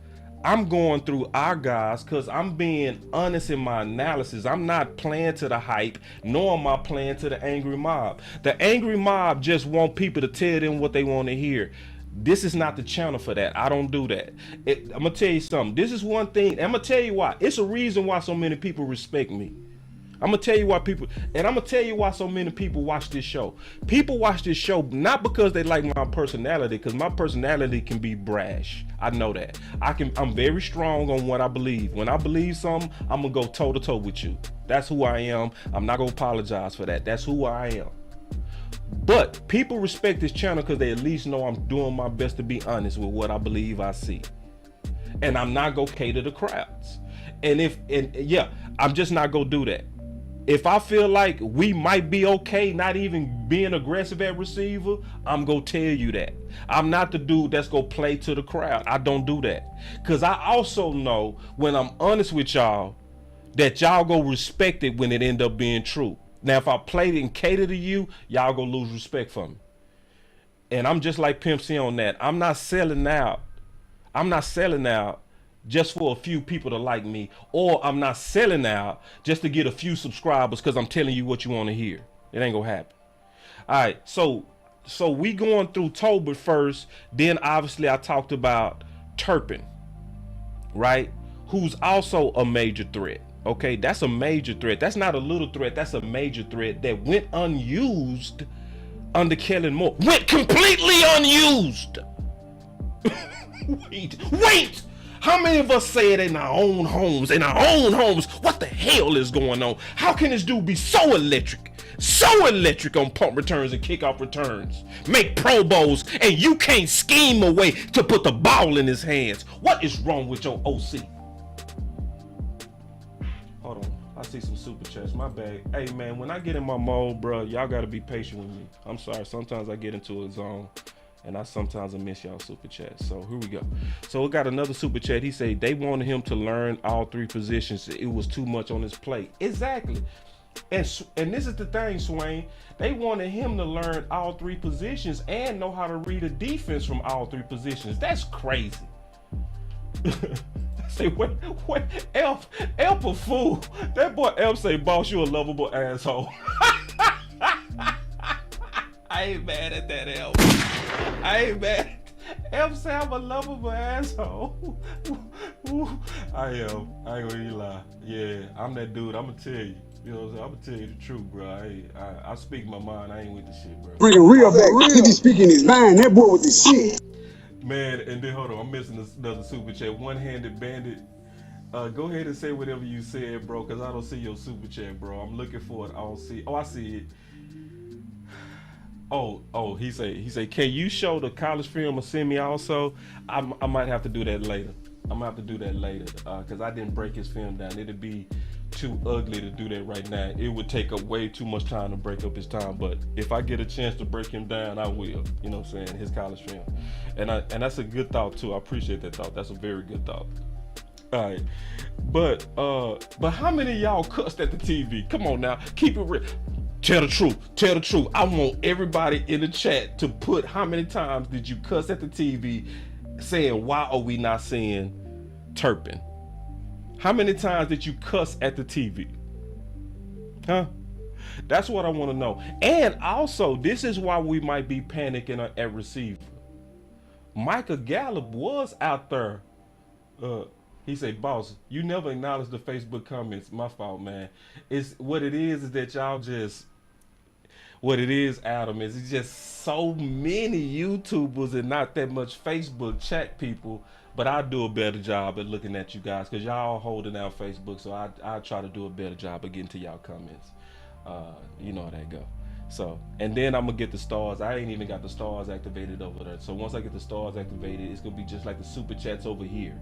S1: because I'm being honest in my analysis. I'm not playing to the hype, nor am I playing to the angry mob. The angry mob just want people to tell them what they want to hear. This is not the channel for that. I don't do that. I'm going to tell you something. This is one thing. I'm going to tell you why. It's a reason why so many people respect me. I'm going to tell you why I'm going to tell you why so many people watch this show. People watch this show not because they like my personality, because my personality can be brash. I know that. I'm very strong on what I believe. When I believe something, I'm going to go toe to toe with you. That's who I am. I'm not going to apologize for that. That's who I am. But people respect this channel because they at least know I'm doing my best to be honest with what I believe I see. And I'm not gonna cater to crowds. I'm just not gonna do that. If I feel like we might be okay not even being aggressive at receiver, I'm gonna tell you that. I'm not the dude that's gonna play to the crowd. I don't do that. Because I also know when I'm honest with y'all that y'all go respect it when it end up being true. Now, if I play and cater to you, y'all gonna lose respect for me. And I'm just like Pimp C on that. I'm not selling out. Just for a few people to like me, or I'm not selling out just to get a few subscribers because I'm telling you what you want to hear. It ain't gonna happen. All right, so we going through Tolbert first. Then obviously I talked about Turpin, right? who's also a major threat. Okay, that's a major threat. That's not a little threat. That's a major threat that went unused under Kellen Moore. Went completely unused. Wait. How many of us say it in our own homes? In our own homes, what the hell is going on? How can this dude be so electric? So electric on punt returns and kickoff returns. Make Pro Bowls, and you can't scheme a way to put the ball in his hands. What is wrong with your OC? Hold on. I see some super chats. My bad. Hey, man, when I get in my mode, bro, y'all got to be patient with me. I'm sorry. Sometimes I get into a zone. And I sometimes miss y'all super chats. So here we go. So we got another super chat. He said they wanted him to learn all three positions. It was too much on his plate. Exactly. And this is the thing, Swain. They wanted him to learn all three positions and know how to read a defense from all three positions. That's crazy. Say, wait, Elf a fool. That boy Elf say, boss, you a lovable asshole. I ain't mad at that, Elf. I ain't mad. Elf say I'm a lovable asshole. I am. I ain't gonna even lie. Yeah, I'm that dude. I'm gonna tell you. You know what I'm saying? I'm gonna tell you the truth, bro. I speak my mind. I ain't with the shit, bro.
S7: Bringing real back. He be speaking his mind. That boy with the shit.
S1: Man, and then hold on. I'm missing another super chat. One-handed bandit. Go ahead and say whatever you said, bro, because I don't see your super chat, bro. I'm looking for it. I don't see. Oh, I see it. Oh, he say, can you show the college film or send me also? I might have to do that later. I'm gonna have to do that later because I didn't break his film down. It'd be too ugly to do that right now. It would take up way too much time to break up his time. But if I get a chance to break him down, I will. You know what I'm saying? His college film, and that's a good thought too. I appreciate that thought. That's a very good thought. All right, but how many of y'all cussed at the TV? Come on now, keep it real. Tell the truth. Tell the truth. I want everybody in the chat to put how many times did you cuss at the TV saying, why are we not seeing Turpin? How many times did you cuss at the TV? Huh? That's what I want to know. And also, this is why we might be panicking at receiver. Micah Gallup was out there. He said, boss, you never acknowledged the Facebook comments. My fault, man. It's what it is that y'all just, what it is, Adam, is it's just so many YouTubers and not that much Facebook chat people. But I do a better job at looking at you guys because y'all holding out Facebook. So I try to do a better job of getting to y'all comments. You know how that go. So, and then I'm gonna get the stars. I ain't even got the stars activated over there. So once I get the stars activated, it's gonna be just like the super chats over here.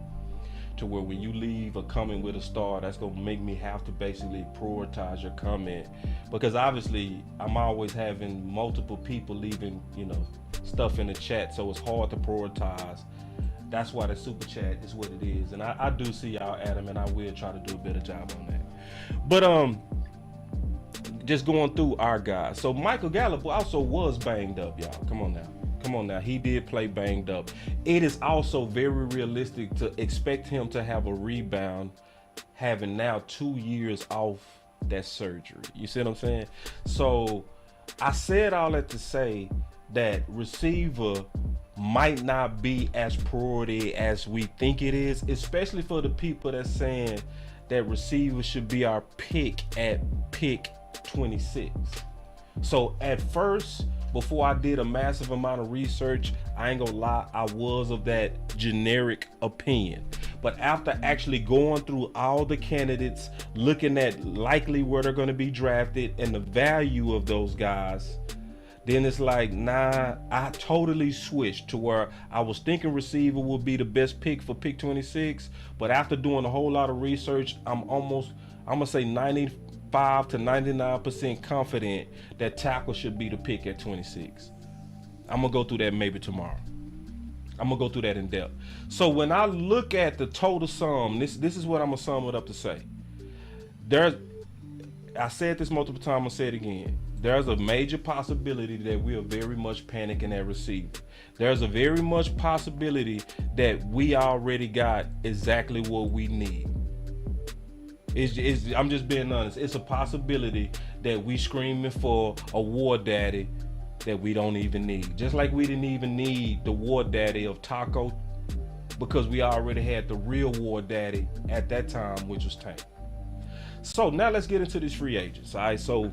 S1: To where when you leave a comment with a star, that's gonna make me have to basically prioritize your comment, because obviously I'm always having multiple people leaving, you know, stuff in the chat, so it's hard to prioritize. That's why the super chat is what it is, and I do see y'all, Adam, and I will try to do a better job on that. But just going through our guys. So Michael Gallup also was banged up, y'all. Come on now. Come on now, he did play banged up. It is also very realistic to expect him to have a rebound, having now 2 years off that surgery. You see what I'm saying? So I said all that to say that receiver might not be as priority as we think it is, especially for the people that's saying that receiver should be our pick at pick 26. So at first, before I did a massive amount of research, I ain't gonna lie, I was of that generic opinion. But after actually going through all the candidates, looking at likely where they're gonna be drafted and the value of those guys, then it's like, nah, I totally switched to where I was thinking receiver would be the best pick for pick 26. But after doing a whole lot of research, I'm gonna say 95 to 99% confident that tackle should be the pick at 26. I'm gonna go through that maybe tomorrow. I'm gonna go through that in depth. So when I look at the total sum, this is what I'm gonna sum it up to say. I said this multiple times, I'm gonna say it again. There's a major possibility that we are very much panicking at receiver. There's a very much possibility that we already got exactly what we need. I'm just being honest. It's a possibility that we screaming for a war daddy that we don't even need. Just like we didn't even need the war daddy of Taco because we already had the real war daddy at that time, which was Tank. So now let's get into these free agents. All right, so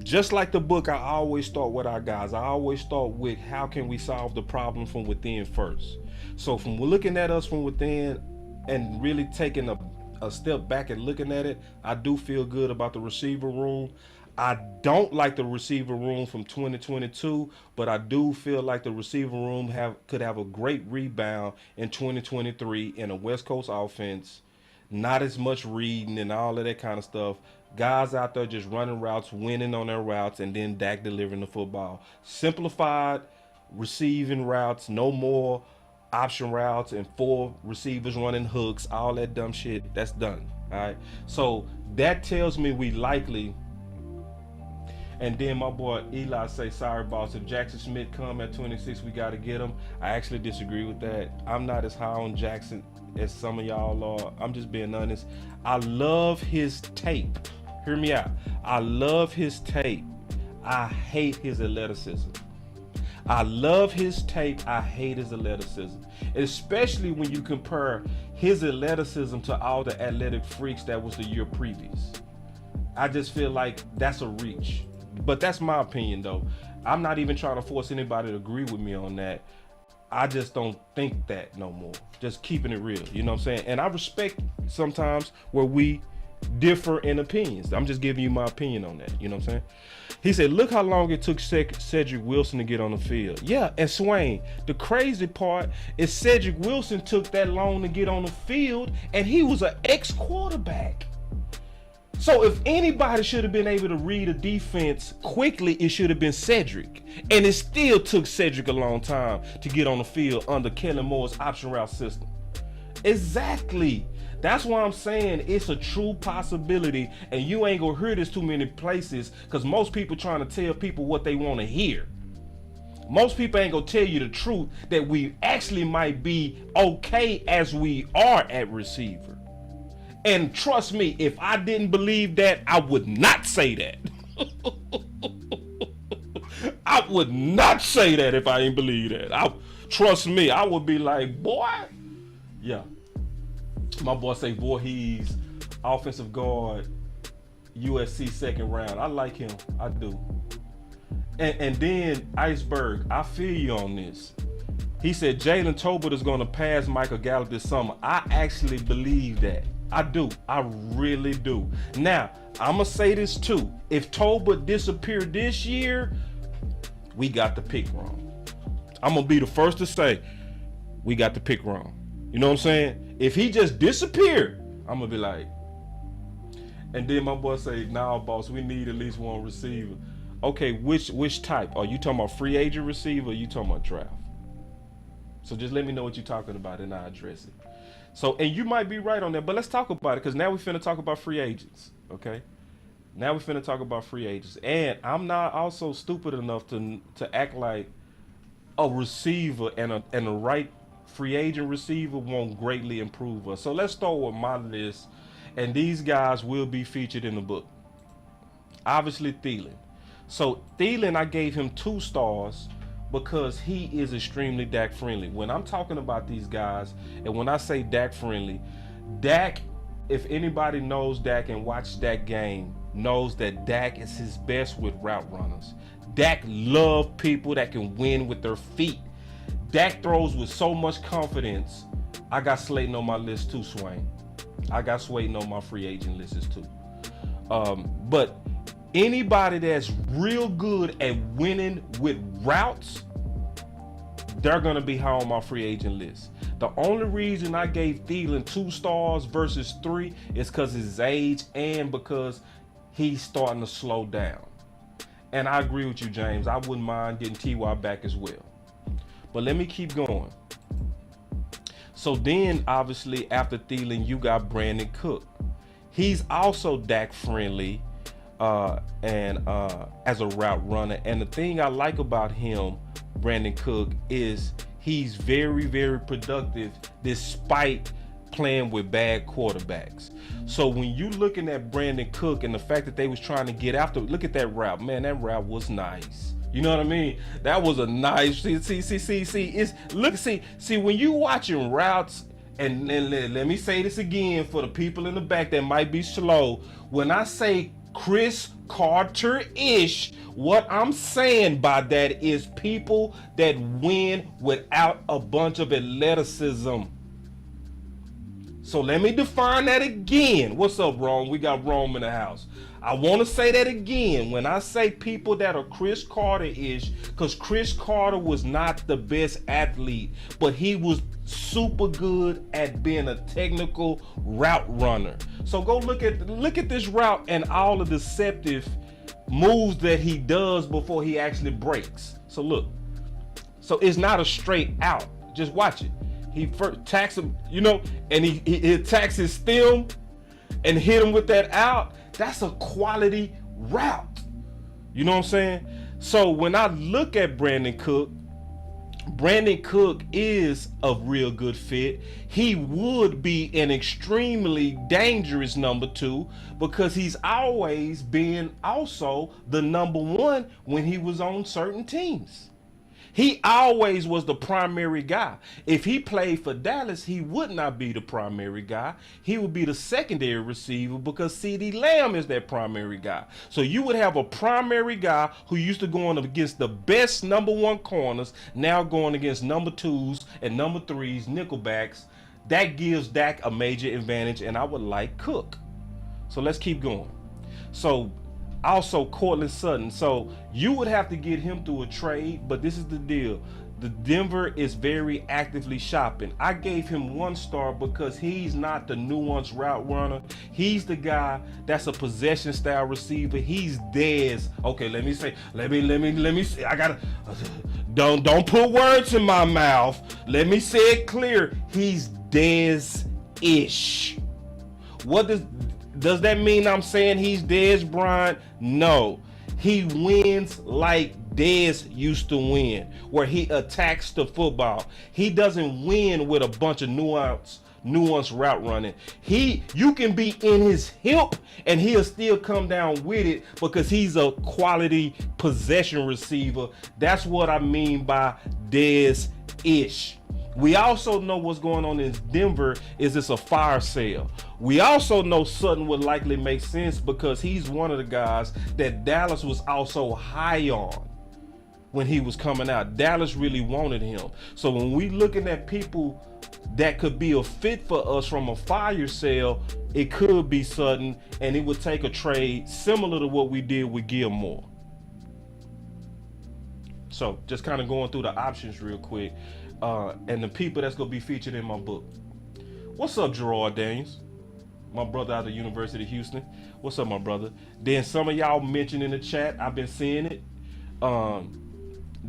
S1: just like the book, I always start with our guys. I always start with how can we solve the problem from within first. So from looking at us from within and really taking a step back and looking at it, I do feel good about the receiver room. I don't like the receiver room from 2022, but I do feel like the receiver room could have a great rebound in 2023 in a West Coast offense. Not as much reading and all of that kind of stuff. Guys out there just running routes, winning on their routes, and then Dak delivering the football. Simplified receiving routes, no more option routes and 4 receivers running hooks, all that dumb shit. That's done. All right. So that tells me we likely. And then my boy Eli say, sorry boss, if Jackson Smith come at 26, we got to get him. I actually disagree with that. I'm not as high on Jackson as some of y'all are. I'm just being honest. I love his tape. Hear me out. I love his tape. I hate his athleticism. I love his tape. I hate his athleticism. Especially when you compare his athleticism to all the athletic freaks that was the year previous. I just feel like that's a reach. But that's my opinion though. I'm not even trying to force anybody to agree with me on that. I just don't think that no more. Just keeping it real, you know what I'm saying? And I respect sometimes where we differ in opinions. I'm just giving you my opinion on that, you know what I'm saying? He said, look how long it took Cedric Wilson to get on the field. Yeah, and Swain, the crazy part is Cedric Wilson took that long to get on the field, and he was an ex-quarterback. So if anybody should have been able to read a defense quickly, it should have been Cedric. And it still took Cedric a long time to get on the field under Kellen Moore's option route system. Exactly. That's why I'm saying it's a true possibility, and you ain't gonna hear this too many places because most people trying to tell people what they want to hear. Most people ain't gonna tell you the truth that we actually might be okay as we are at receiver. And trust me, if I didn't believe that, I would not say that. I would not say that if I didn't believe that. Trust me, I would be like, boy, yeah. My boy say Voorhees, offensive guard, USC second round. I like him, I do. And then Iceberg, I feel you on this. He said Jalen Tolbert is going to pass Michael Gallup this summer. I actually believe that. I do. I really do. Now, I'm going to say this too. If Tolbert disappeared this year, we got the pick wrong. I'm going to be the first to say we got the pick wrong. You know what I'm saying? If he just disappeared, I'm going to be like. And then my boy say, nah, boss, we need at least one receiver. Okay, which type? Are you talking about free agent receiver or are you talking about draft? So just let me know what you're talking about and I'll address it. So, and you might be right on that, but let's talk about it because now we finna talk about free agents, okay? Now we finna talk about free agents. And I'm not also stupid enough to act like a receiver and a right free agent receiver won't greatly improve us. So let's start with my list, and these guys will be featured in the book. Obviously, Thielen. So Thielen, I gave him 2 stars because he is extremely Dak friendly. When I'm talking about these guys, and when I say Dak friendly, Dak, if anybody knows Dak and watched that game, knows that Dak is his best with route runners. Dak loves people that can win with their feet. Dak throws with so much confidence. I got Slayton on my list too, Swain. I got Slayton on my free agent list too. But anybody that's real good at winning with routes, they're going to be high on my free agent list. The only reason I gave Thielen 2 stars versus 3 is because of his age and because he's starting to slow down. And I agree with you, James. I wouldn't mind getting T.Y. back as well. But let me keep going. So then, obviously, after Thielen, you got Brandon Cook. He's also Dak friendly. And as a route runner, and the thing I like about him, Brandon Cook, is he's very, very productive despite playing with bad quarterbacks. So when you looking at Brandon Cook and the fact that they was trying to get after, look at that route, man, that route was nice. You know what I mean? That was a nice. See. It's look. See. When you watching routes, and let me say this again for the people in the back that might be slow. When I say Chris Carter-ish, what I'm saying by that is people that win without a bunch of athleticism. So let me define that again. What's up, Rome? We got Rome in the house. I want to say that again. When I say people that are Chris Carter-ish, because Chris Carter was not the best athlete, but he was super good at being a technical route runner. So go look at this route and all the deceptive moves that he does before he actually breaks. So look. So it's not a straight out. Just watch it. He first attacks him, and he attacks his stem and hit him with that out. That's a quality route. You know what I'm saying? So when I look at Brandon Cook is a real good fit. He would be an extremely dangerous number 2 because he's always been also the number 1 when he was on certain teams. He always was the primary guy. If he played for Dallas, he would not be the primary guy. He would be the secondary receiver because CeeDee Lamb is that primary guy. So you would have a primary guy who used to go on against the best number 1 corners, now going against number 2s and number 3s, nickelbacks. That gives Dak a major advantage, and I would like Cook. So let's keep going. So also, Cortland Sutton. So you would have to get him through a trade, but this is the deal. The Denver is very actively shopping. I gave him 1 star because he's not the nuanced route runner. He's the guy that's a possession style receiver. He's Dez. Okay, let me say. I gotta. Don't put words in my mouth. Let me say it clear. He's Dez-ish. What does that mean I'm saying he's Dez Bryant? No. He wins like Dez used to win, where he attacks the football. He doesn't win with a bunch of nuanced route running. You can be in his hip and he'll still come down with it because he's a quality possession receiver. That's what I mean by Dez-ish. We also know what's going on in Denver is it's a fire sale. We also know Sutton would likely make sense because he's one of the guys that Dallas was also high on when he was coming out. Dallas really wanted him. So when we looking at people that could be a fit for us from a fire sale, it could be Sutton, and it would take a trade similar to what we did with Gilmore. So just kind of going through the options real quick. And the people that's going to be featured in my book. What's up, Gerard Daniels? My brother out of the University of Houston. What's up, my brother? Then some of y'all mentioned in the chat, I've been seeing it.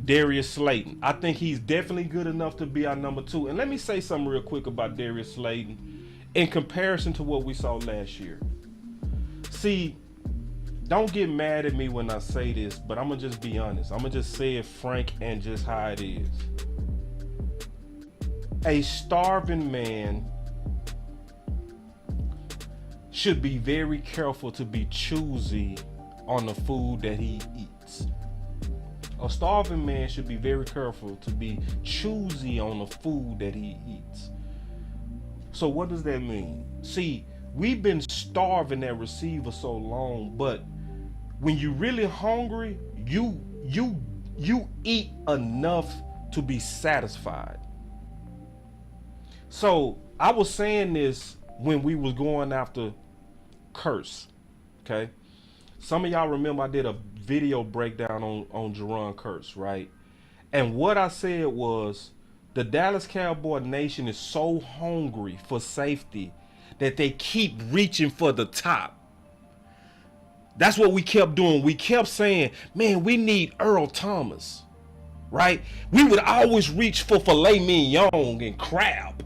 S1: Darius Slayton. I think he's definitely good enough to be our number 2. And let me say something real quick about Darius Slayton in comparison to what we saw last year. See, don't get mad at me when I say this, but I'm going to just be honest. I'm going to just say it frank and just how it is. A starving man should be very careful to be choosy on the food that he eats. A starving man should be very careful to be choosy on the food that he eats. So what does that mean? See, we've been starving that receiver so long, but when you're really hungry, you eat enough to be satisfied. So I was saying this when we was going after Curse, okay? Some of y'all remember I did a video breakdown on Jerron Curse, right? And what I said was the Dallas Cowboy Nation is so hungry for safety that they keep reaching for the top. That's what we kept doing. We kept saying, man, we need Earl Thomas, right? We would always reach for filet mignon and crab.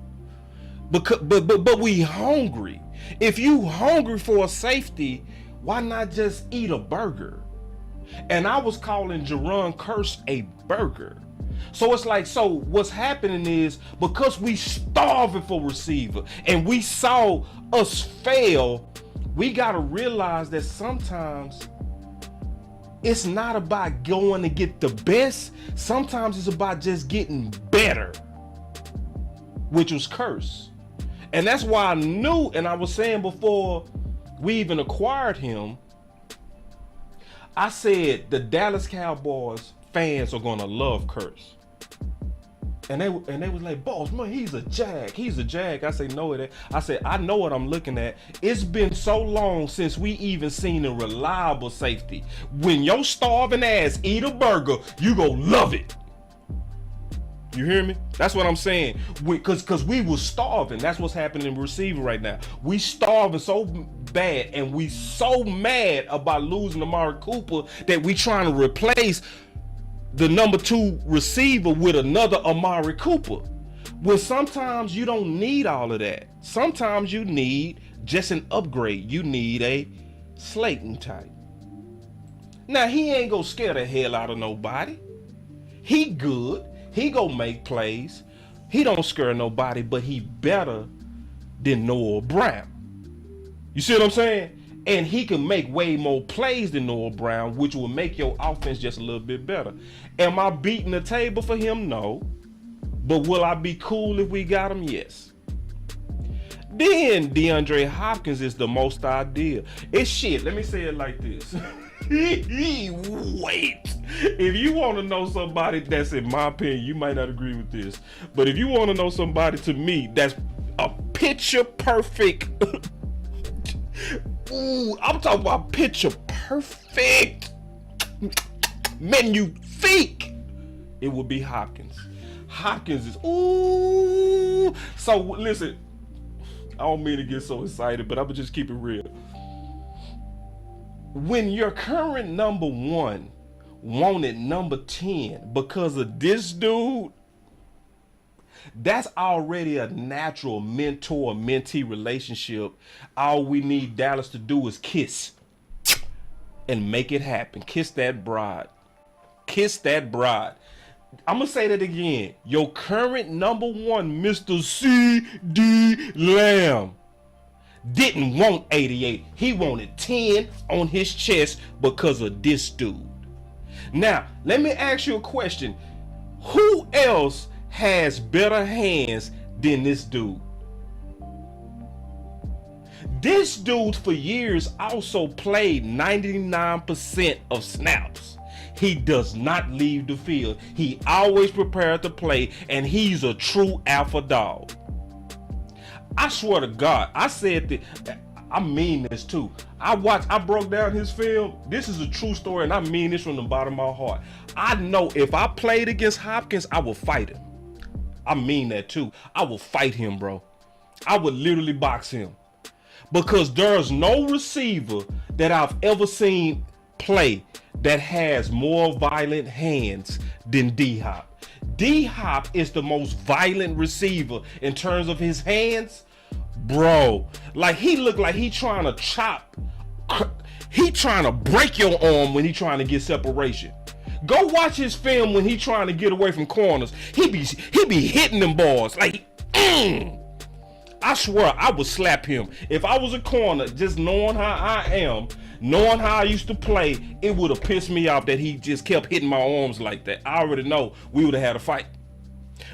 S1: But we hungry. If you hungry for a safety, why not just eat a burger? And I was calling Jerron Curse a burger. So it's like, so what's happening is because we starving for receiver and we saw us fail, we got to realize that sometimes it's not about going to get the best. Sometimes it's about just getting better, which was Curse. And that's why I knew, and I was saying before we even acquired him, I said the Dallas Cowboys fans are gonna love Curse. And they was like, boss, man, he's a jag. He's a jag. I say, no, it ain't. I said, I know what I'm looking at. It's been so long since we even seen a reliable safety. When your starving ass eat a burger, you go love it. You hear me? That's what I'm saying. Cause we was starving. That's what's happening in receiver right now. We starving so bad, and we so mad about losing Amari Cooper that we trying to replace the number 2 receiver with another Amari Cooper. Well, sometimes you don't need all of that. Sometimes you need just an upgrade. You need a Slayton type. Now, he ain't gonna scare the hell out of nobody. He good. He gonna make plays. He don't scare nobody, but he better than Noah Brown. You see what I'm saying? And he can make way more plays than Noah Brown, which will make your offense just a little bit better. Am I beating the table for him? No. But will I be cool if we got him? Yes. Then DeAndre Hopkins is the most ideal. It's shit. Let me say it like this. Wait. If you want to know somebody that's, in my opinion, you might not agree with this, but if you want to know somebody, to me, that's a picture perfect. Ooh, I'm talking about picture perfect magnifique. It would be Hopkins. Hopkins is ooh. So listen, I don't mean to get so excited, but I'm gonna just keep it real. When your current number 1 wanted number 10 because of this dude, that's already a natural mentor-mentee relationship. All we need Dallas to do is kiss and make it happen. Kiss that bride. Kiss that bride. I'm going to say that again. Your current number 1, Mr. C.D. Lamb, didn't want 88. He wanted 10 on his chest because of this dude. Now, let me ask you a question. Who else has better hands than this dude? This dude for years also played 99% of snaps. He does not leave the field. He always prepared to play, and he's a true alpha dog. I swear to God, I said that. I mean this too. I broke down his film. This is a true story, and I mean this from the bottom of my heart. I know if I played against Hopkins, I would fight him. I mean that too. I will fight him, bro. I would literally box him. Because there's no receiver that I've ever seen play that has more violent hands than D-Hop. D-Hop is the most violent receiver in terms of his hands. Bro, like he look like he trying to chop. He trying to break your arm when he trying to get separation. Go watch his film when he trying to get away from corners. He be hitting them balls like, I swear I would slap him. If I was a corner, just knowing how I am, knowing how I used to play, it would have pissed me off that he just kept hitting my arms like that. I already know we would have had a fight.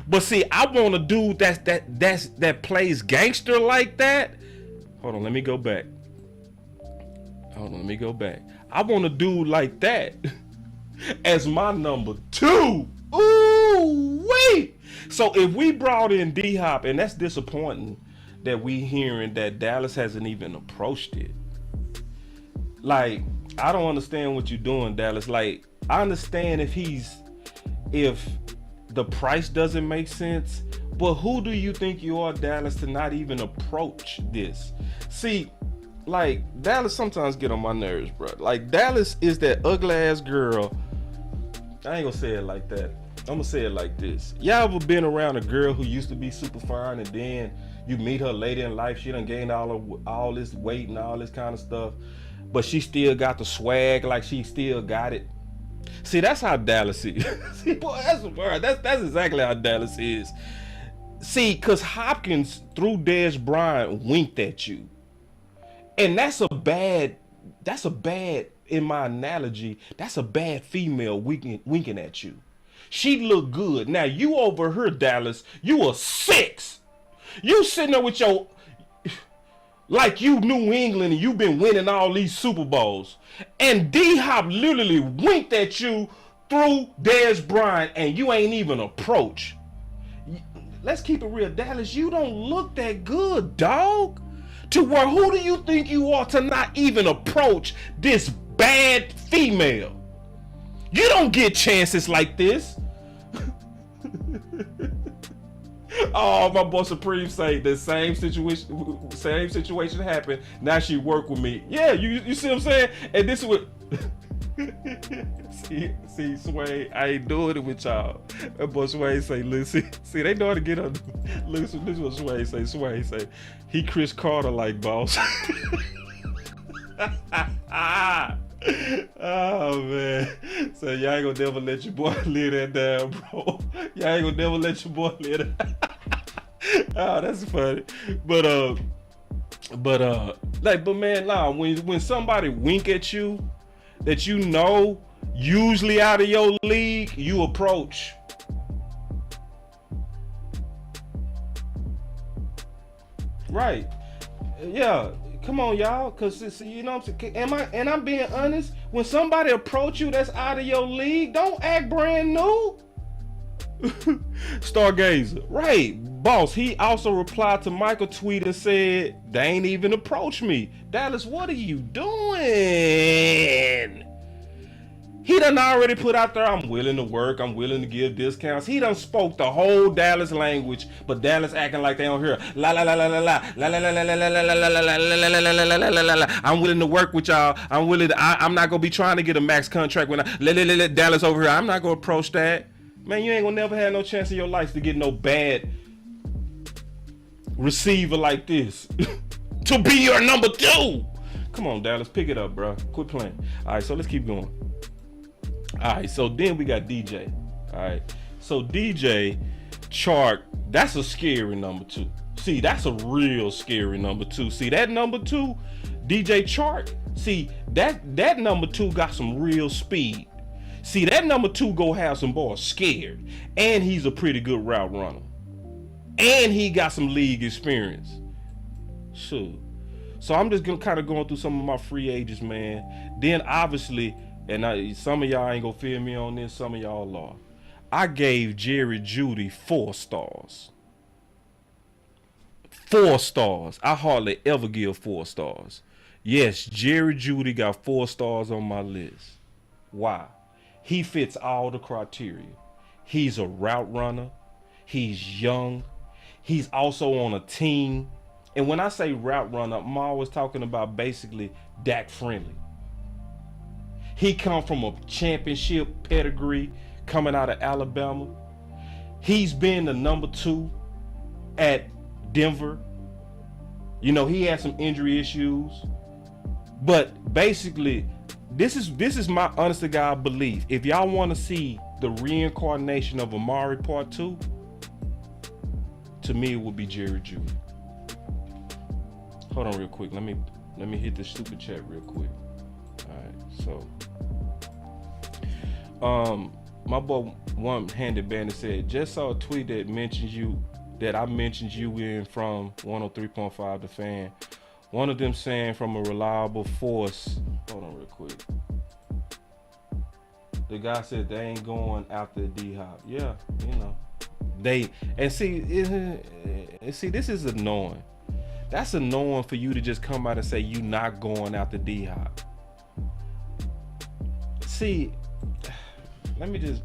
S1: But see, I want a dude that plays gangster like that. Hold on, let me go back. I want a dude like that as my number 2. Ooh, wait. So if we brought in D-Hop, and that's disappointing that we hearing that Dallas hasn't even approached it. Like, I don't understand what you're doing, Dallas. Like, I understand if the price doesn't make sense, but who do you think you are, Dallas, to not even approach this? See, like, Dallas sometimes get on my nerves, bro. Like, Dallas is that ugly ass girl. I ain't gonna say it like that. I'm gonna say it like this. Y'all ever been around a girl who used to be super fine, and then you meet her later in life, she done gained all this weight and all this kind of stuff, but she still got the swag, like she still got it? See, that's how Dallas is. See, boy, that's the word. That's exactly how Dallas is. See, because Hopkins, through Dez Bryant, winked at you. And that's a bad in my analogy, that's a bad female winking at you. She look good. Now you over here, Dallas, you a 6. You sitting there with your, like you New England and you been winning all these Super Bowls. And D-Hop literally winked at you through Dez Bryant and you ain't even approach. Let's keep it real, Dallas, you don't look that good, dog. To where, who do you think you are to not even approach this bad female? You don't get chances like this. Oh, my boy Supreme say the same situation happened. Now she work with me. Yeah, you see what I'm saying? And this is what see Sway, I ain't doing it with y'all. That boy Sway say, listen, see they know how to get on. Listen, this is what Sway say. Sway say, he Chris Carter like boss. Oh man, so y'all ain't gonna never let your boy live that down, bro. Y'all ain't gonna never let your boy live that. Oh, that's funny. But man, nah, when somebody wink at you that you know usually out of your league, you approach. Right. Yeah. Come on, y'all, cause you know what I'm saying. I'm being honest. When somebody approach you that's out of your league, don't act brand new. Stargazer, right? Boss. He also replied to Michael tweet and said they ain't even approached me. Dallas, what are you doing? He done already put out there, I'm willing to work, I'm willing to give discounts. He done spoke the whole Dallas language, but Dallas acting like they don't hear. La la la la la la la la la la la la la la la la la. I'm willing to work with y'all. I'm not gonna be trying to get a max contract when I Dallas over here. I'm not gonna approach that. Man, you ain't gonna never have no chance in your life to get no bad receiver like this. To be your number 2. Come on, Dallas, pick it up, bro. Quit playing. All right, so let's keep going. All right, so then we got DJ. All right, so DJ Chark, that's a scary number 2. See, that's a real scary number 2. See, that number 2, DJ Chark, see, that number 2 got some real speed. See, that number 2 go have some boys scared. And he's a pretty good route runner. And he got some league experience. Sure. So I'm just kind of going through some of my free agents, man. Then obviously, and some of y'all ain't gonna feel me on this, some of y'all are. I gave Jerry Jeudy 4 stars. 4 stars. I hardly ever give 4 stars. Yes, Jerry Jeudy got 4 stars on my list. Why? He fits all the criteria. He's a route runner. He's young. He's also on a team. And when I say route runner, I'm always talking about basically Dak friendly. He come from a championship pedigree coming out of Alabama. He's been the number 2 at Denver. You know, he had some injury issues. But basically, this is my honest to God belief. If y'all want to see the reincarnation of Amari Part 2, to me it would be Jerry Jeudy. Hold on real quick. Let me hit this stupid chat real quick. Alright, so my boy One Handed Bandit said, just saw a tweet that I mentioned you in from 103.5 The Fan. One of them saying from a reliable force. Hold on real quick. The guy said they ain't going after D-Hop. Yeah, you know. See, this is annoying. That's annoying for you to just come out and say you not going after D-Hop. See, let me just.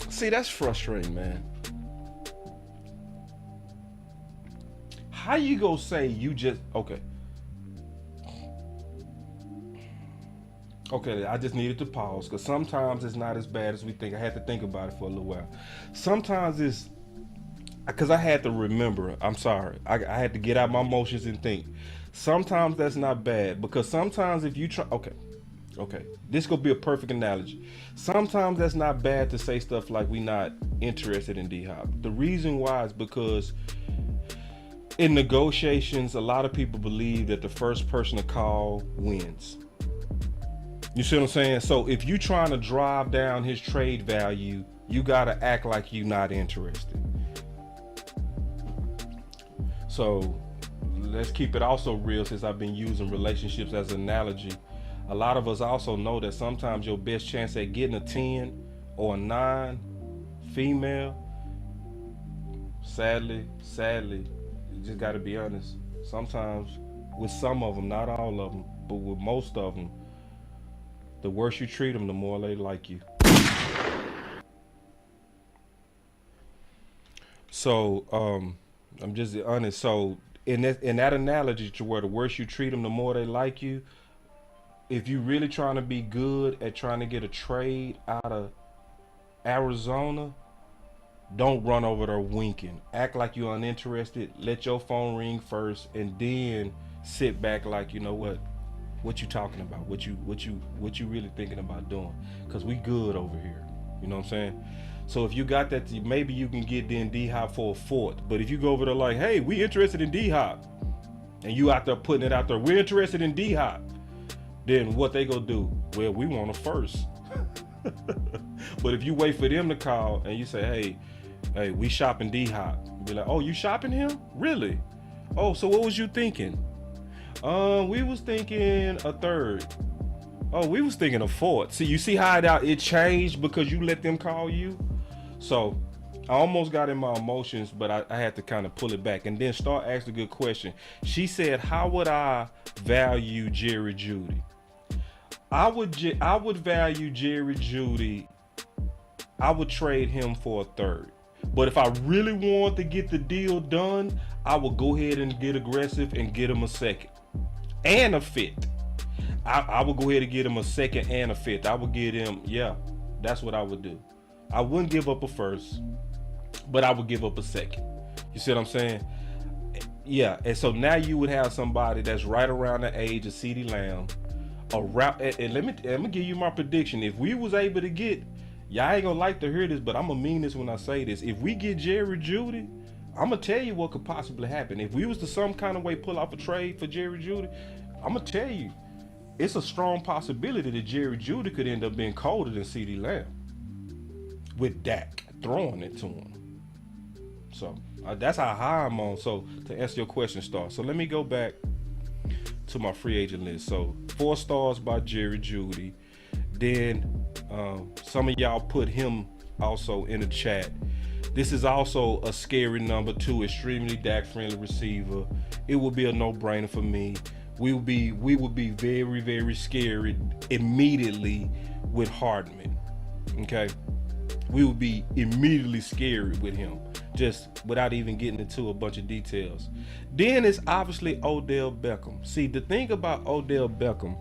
S1: See, that's frustrating, man. How you gonna say you just okay? Okay, I just needed to pause because sometimes it's not as bad as we think. I had to think about it for a little while. Sometimes it's because I had to remember. I'm sorry. I had to get out my emotions and think. Sometimes that's not bad because sometimes if you try, okay, Okay, this gonna be a perfect analogy. Sometimes that's not bad to say stuff like we not interested in D-Hop. The reason why is because in negotiations, a lot of people believe that the first person to call wins. You see what I'm saying? So if you trying to drive down his trade value, you gotta act like you not interested. So let's keep it also real, since I've been using relationships as an analogy. A lot of us also know that sometimes your best chance at getting a 10 or a 9 female, sadly, you just got to be honest. Sometimes with some of them, not all of them, but with most of them, the worse you treat them, the more they like you. So I'm just honest. So in that analogy, to where the worse you treat them, the more they like you. If you really trying to be good at trying to get a trade out of Arizona, don't run over there winking. Act like you're uninterested. Let your phone ring first, and then sit back like, you know what you talking about? What you really thinking about doing? Cause we good over here. You know what I'm saying? So if you got that, maybe you can get in D-Hop for a fourth. But if you go over there like, hey, we interested in D-Hop, and you out there putting it out there, we're interested in D-Hop, then what they gonna do? Well, we want a first. But if you wait for them to call and you say, hey, we shopping D-Hop, be like, oh, you shopping him? Really? Oh, so what was you thinking? We was thinking a third. Oh, we was thinking a fourth. See, you see how it changed because you let them call you? So I almost got in my emotions, but I had to kind of pull it back and then start asking a good question. She said, how would I value Jerry Jeudy? I would value Jerry Jeudy. I would trade him for a third. But if I really want to get the deal done, I would go ahead and get aggressive and get him a second and a fifth. I would go ahead and get him a second and a fifth. I would get him, yeah, that's what I would do. I wouldn't give up a first, but I would give up a second. You see what I'm saying? Yeah, and so now you would have somebody that's right around the age of CeeDee Lamb. And let me give you my prediction. If we was able to get, y'all ain't gonna like to hear this, but I'm gonna mean this when I say this. If we get Jerry Jeudy, I'm gonna tell you what could possibly happen. If we was to some kind of way pull off a trade for Jerry Jeudy, I'm gonna tell you, it's a strong possibility that Jerry Jeudy could end up being colder than CeeDee Lamb with Dak throwing it to him. So that's how high I'm on. So to answer your question, Star. So let me go back to my free agent list. So 4 stars by Jerry Jeudy. Then some of y'all put him also in the chat. This is also a scary number 2, extremely Dak friendly receiver. It would be a no-brainer for me. We would be very, very scary immediately with Hardman. Okay, we would be immediately scary with him, just without even getting into a bunch of details. Then it's obviously Odell Beckham. See, the thing about Odell Beckham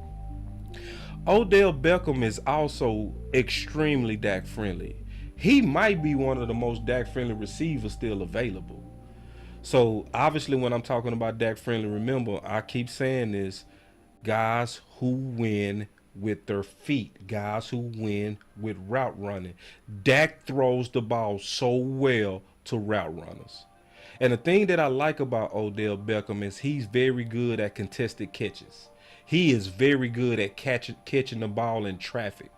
S1: is also extremely Dak friendly. He might be one of the most Dak friendly receivers still available. So obviously when I'm talking about Dak friendly, remember, I keep saying this, guys who win with their feet, guys who win with route running. Dak throws the ball so well to route runners. And the thing that I like about Odell Beckham is he's very good at contested catches. He is very good at catching the ball in traffic.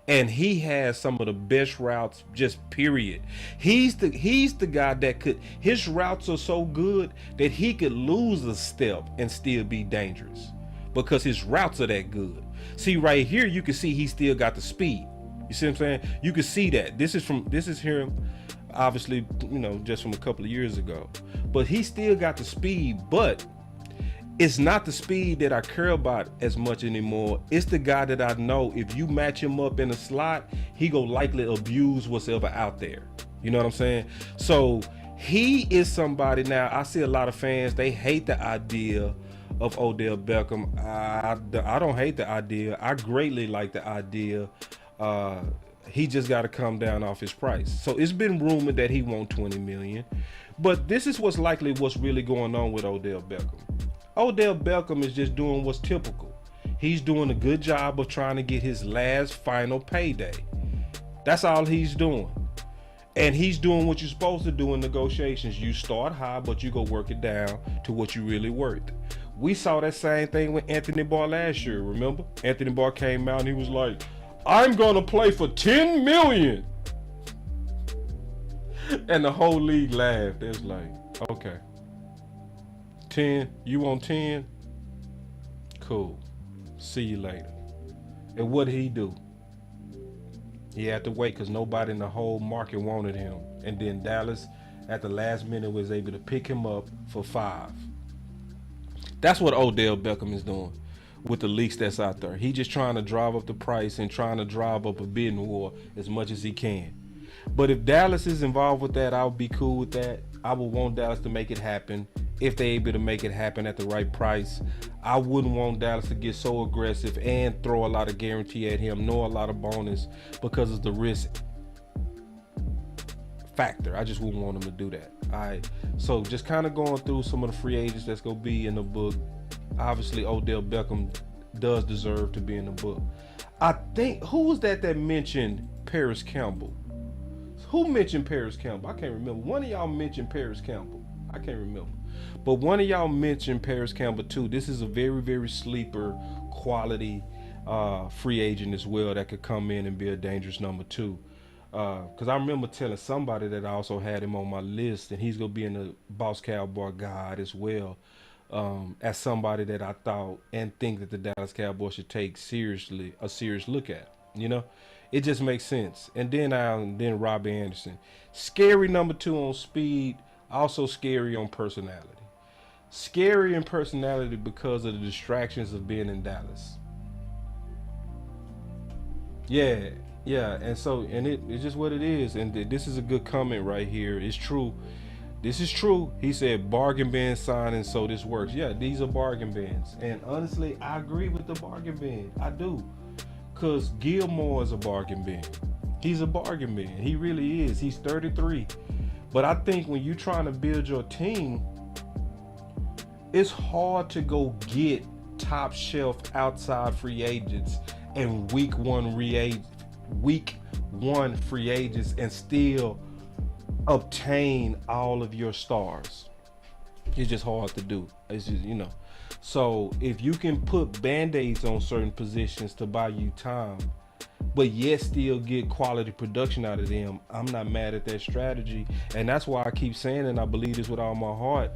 S1: And he has some of the best routes, just period. He's the guy that his routes are so good that he could lose a step and still be dangerous because his routes are that good. See, right here, you can see he still got the speed. You see what I'm saying? You can see that. This is him, obviously, just from a couple of years ago. But he still got the speed, but it's not the speed that I care about as much anymore. It's the guy that I know if you match him up in a slot, he go likely abuse what's ever out there. You know what I'm saying? So he is somebody. Now, I see a lot of fans, they hate the idea of Odell Beckham. I don't hate the idea. I greatly like the idea. He just got to come down off his price. So it's been rumored that he wants $20 million. But this is what's really going on with Odell Beckham. Odell Beckham is just doing what's typical. He's doing a good job of trying to get his last final payday. That's all he's doing. And he's doing what you're supposed to do in negotiations. You start high, but you go work it down to what you really worth. We saw that same thing with Anthony Barr last year, remember? Anthony Barr came out and he was like, I'm gonna play for $10 million. And the whole league laughed. It was like, okay. 10, you want 10? Cool. See you later. And what did he do? He had to wait because nobody in the whole market wanted him. And then Dallas, at the last minute, was able to pick him up for 5. That's what Odell Beckham is doing with the leaks that's out there. He just trying to drive up the price and trying to drive up a bidding war as much as he can. But if Dallas is involved with that, I would be cool with that. I would want Dallas to make it happen if they're able to make it happen at the right price. I wouldn't want Dallas to get so aggressive and throw a lot of guarantee at him, nor a lot of bonus because of the risk factor. I just wouldn't want him to do that. All right. So just kind of going through some of the free agents that's going to be in the book. Obviously, Odell Beckham does deserve to be in the book. I think, who was that mentioned Paris Campbell? Who mentioned Paris Campbell? I can't remember. One of y'all mentioned Paris Campbell. I can't remember. But one of y'all mentioned Paris Campbell too. This is a very, very sleeper quality free agent as well that could come in and be a dangerous number 2. Because I remember telling somebody that I also had him on my list, and he's going to be in the Boss Cowboy guide as well, as somebody that I thought and think that the Dallas Cowboys should take a serious look at. You know, it just makes sense. And then Robbie Anderson, scary number 2 on speed, also scary on personality. Scary in personality because of the distractions of being in Dallas. Yeah, and so, and it's just what it is. And this is a good comment right here. It's true. This is true. He said bargain bin signing, so this works. Yeah, these are bargain bins. And honestly, I agree with the bargain bin. I do. Because Gilmore is a bargain bin. He's a bargain bin. He really is. He's 33. But I think when you're trying to build your team, it's hard to go get top shelf outside free agents and week one free agents and still obtain all of your stars. It's just hard to do. It's just, So if you can put band-aids on certain positions to buy you time, but yet still get quality production out of them, I'm not mad at that strategy. And that's why I keep saying, and I believe this with all my heart,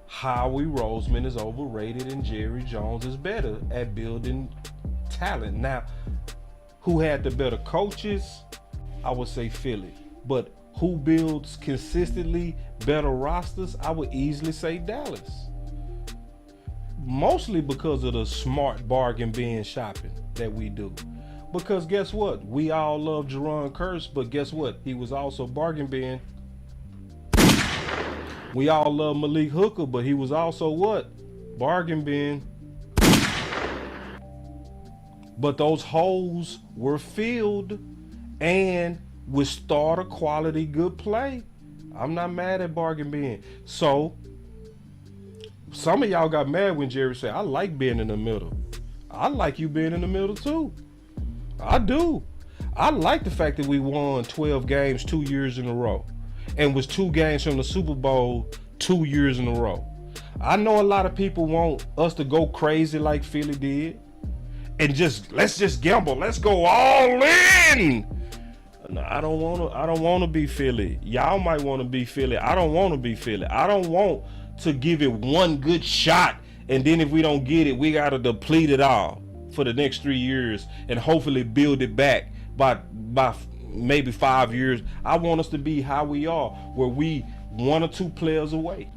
S1: Howie Roseman is overrated and Jerry Jones is better at building talent. Now, who had the better coaches? I would say Philly. But who builds consistently better rosters? I would easily say Dallas. Mostly because of the smart bargain bin shopping that we do. Because guess what? We all love Jerron Kearse, but guess what? He was also bargain bin. We all love Malik Hooker, but he was also what? Bargain bin. But those holes were filled and with starter quality good play. I'm not mad at bargain bin. So some of y'all got mad when Jerry said, I like being in the middle. I like you being in the middle too. I do. I like the fact that we won 12 games 2 years in a row and was 2 games from the Super Bowl 2 years in a row. I know a lot of people want us to go crazy like Philly did and let's just gamble. Let's go all in. No, I don't want to be Philly. Y'all might want to be Philly. I don't want to be Philly. I don't want to give it one good shot, and then if we don't get it, we got to deplete it all for the next 3 years and hopefully build it back by maybe 5 years. I want us to be how we are, where we 1 or 2 players away.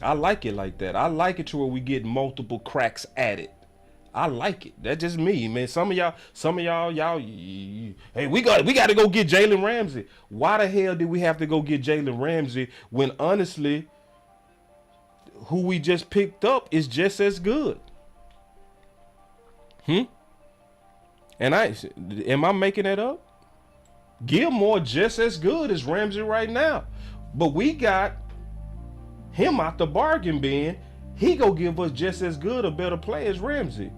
S1: I like it like that. I like it to where we get multiple cracks at it. I like it. That's just me, man. Some of y'all, hey, we got to go get Jalen Ramsey. Why the hell did we have to go get Jalen Ramsey when honestly, who we just picked up is just as good? And am I making that up? Gilmore just as good as Ramsey right now, but we got him out the bargain bin. He go give us just as good a better play as Ramsey.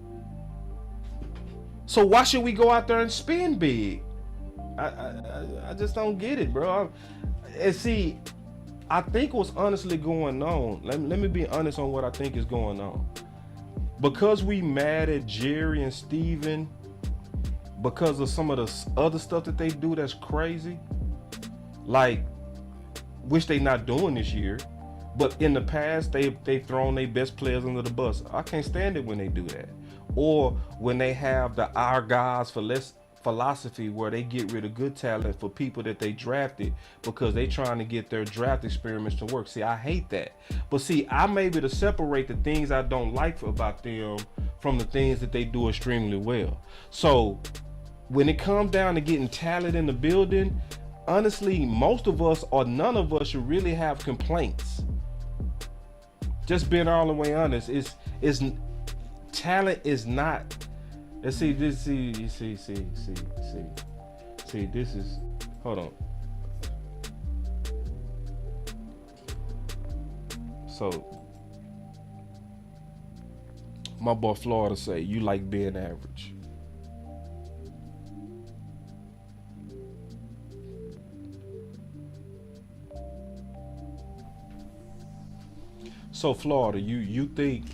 S1: So why should we go out there and spend big? I just don't get it, bro. And see, I think what's honestly going on, let me be honest on what I think is going on. Because we mad at Jerry and Steven because of some of the other stuff that they do that's crazy, like, which they not doing this year, but in the past they've thrown their best players under the bus. I can't stand it when they do that. Or when they have the our guys for less philosophy where they get rid of good talent for people that they drafted because they trying to get their draft experiments to work. See, I hate that. But see, I'm able to separate the things I don't like about them from the things that they do extremely well. So when it comes down to getting talent in the building, honestly, most of us or none of us should really have complaints. Just being all the way honest, is talent is not. Let's see this. See. This is. Hold on. So, my boy Florida say you like being average. So Florida, you think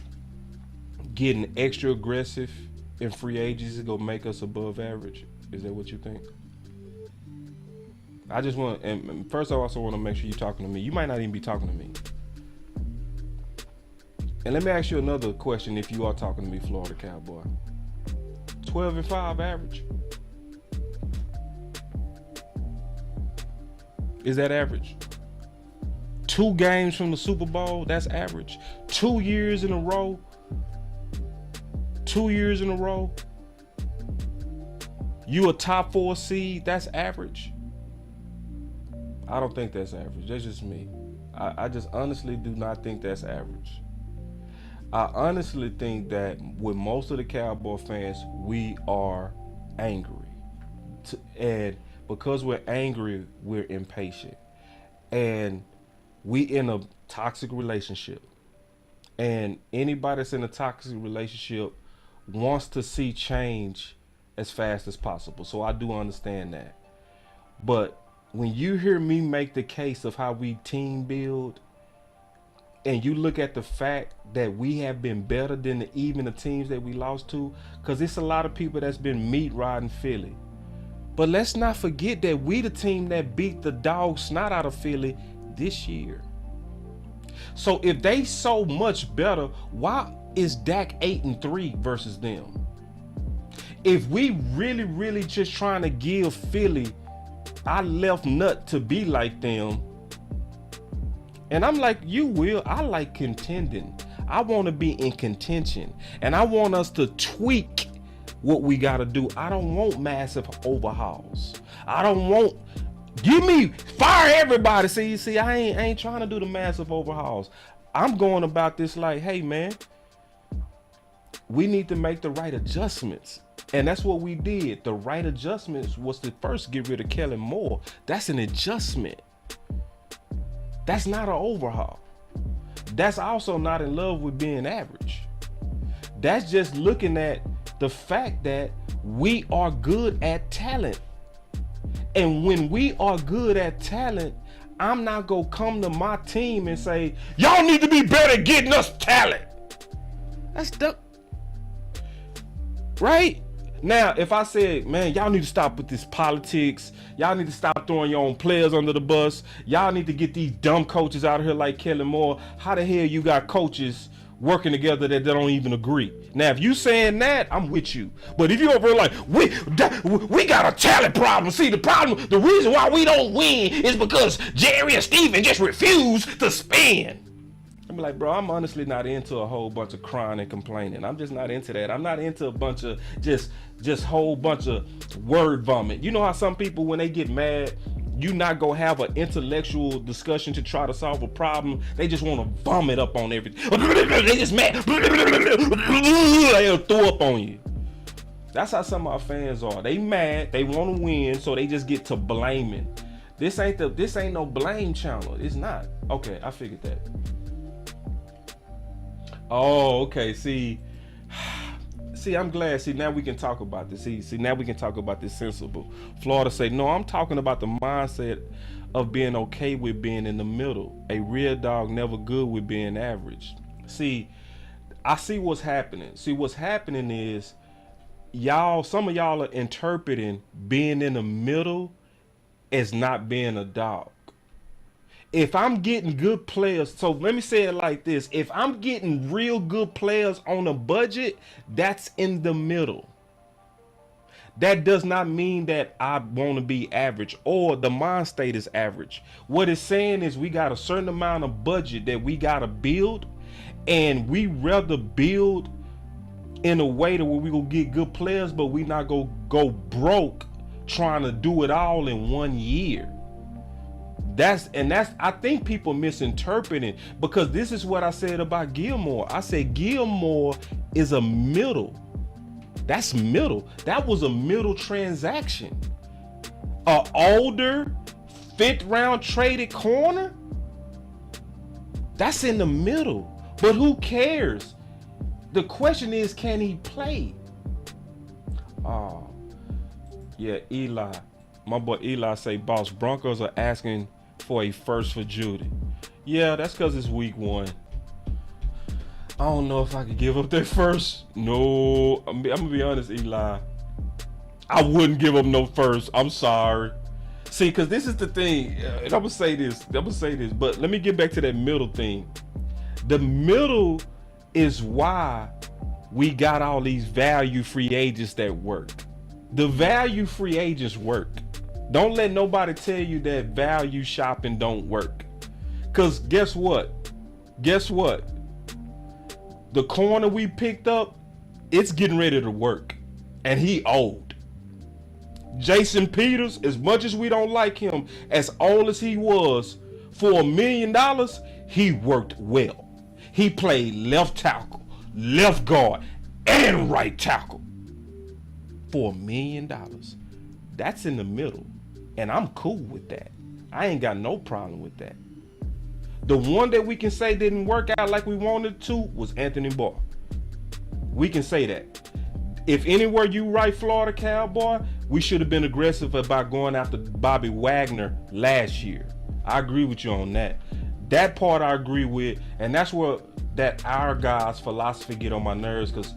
S1: getting extra aggressive in free agency is gonna make us above average? Is that what you think? I just want, and first I also want to make sure you're talking to me. You might not even be talking to me. And let me ask you another question if you are talking to me, Florida Cowboy. 12-5 average. Is that average? 2 games from the Super Bowl, that's average. 2 years in a row. 2 years in a row. You a top 4 seed, that's average. I don't think that's average. That's just me. I just honestly do not think that's average. I honestly think that with most of the Cowboy fans, we are angry. And because we're angry, we're impatient. And we in a toxic relationship. And anybody that's in a toxic relationship wants to see change as fast as possible. So I do understand that. But when you hear me make the case of how we team build, and you look at the fact that we have been better than even the teams that we lost to, because it's a lot of people that's been meat riding Philly. But let's not forget that we the team that beat the dog snot out of Philly this year. So if they so much better, why is Dak 8-3 versus them? If we really just trying to give Philly our left nut to be like them, and I'm like you, Will, I like contending. I want to be in contention, and I want us to tweak what we got to do. I don't want massive overhauls. I don't want, give me, fire everybody. See, I ain't trying to do the massive overhauls. I'm going about this like, hey man, we need to make the right adjustments. And that's what we did. The right adjustments was to first get rid of Kellen Moore. That's an adjustment. That's not an overhaul. That's also not in love with being average. That's just looking at the fact that we are good at talent. And when we are good at talent, I'm not gonna come to my team and say, y'all need to be better at getting us talent. That's the right? Now, if I said, man, y'all need to stop with this politics. Y'all need to stop throwing your own players under the bus. Y'all need to get these dumb coaches out of here like Kellen Moore. How the hell you got coaches working together that don't even agree? Now, if you saying that, I'm with you. But if you over like, we got a talent problem. See, the reason why we don't win is because Jerry and Steven just refuse to spend. I'm like, bro, I'm honestly not into a whole bunch of crying and complaining. I'm just not into that. I'm not into a bunch of just whole bunch of word vomit. You know how some people, when they get mad, you not gonna have an intellectual discussion to try to solve a problem. They just want to vomit up on everything. They just mad. They'll throw up on you. That's how some of our fans are. They mad. They want to win, so they just get to blaming. This ain't no blame channel. It's not. Okay, I figured that. Oh, okay. See, See, I'm glad. See, now we can talk about this. See, now we can talk about this sensible. Florida say, no, I'm talking about the mindset of being okay with being in the middle. A real dog never good with being average. See, I see what's happening. See, what's happening is some of y'all are interpreting being in the middle as not being a dog. If I'm getting good players, so let me say it like this. If I'm getting real good players on a budget, that's in the middle. That does not mean that I want to be average or the mind state is average. What it's saying is we got a certain amount of budget that we got to build, and we rather build in a way to where we gonna get good players, but we not gonna go broke trying to do it all in 1 year. That's I think people misinterpreting, because this is what I said about Gilmore. I said Gilmore is a middle. That's middle. That was a middle transaction. A older 5th round traded corner. That's in the middle. But who cares? The question is, can he play? Oh, yeah, Eli. My boy Eli say, boss, Broncos are asking for a first for Judy. Yeah, that's because it's week 1. I don't know if I could give up that first. No, I'm gonna be honest, Eli. I wouldn't give up no first. I'm sorry. See, because this is the thing, and I'm gonna say this, but let me get back to that middle thing. The middle is why we got all these value free agents that work. The value free agents work. Don't let nobody tell you that value shopping don't work. Because guess what? The corner we picked up, it's getting ready to work. And he old. Jason Peters, as much as we don't like him, as old as he was, for $1 million, he worked well. He played left tackle, left guard, and right tackle for $1 million. That's in the middle. And I'm cool with that. I ain't got no problem with that. The one that we can say didn't work out like we wanted to was Anthony Barr. We can say that. If anywhere you right, Florida Cowboy, we should have been aggressive about going after Bobby Wagner last year. I agree with you on that. That part I agree with, and that's where that our guys' philosophy get on my nerves, because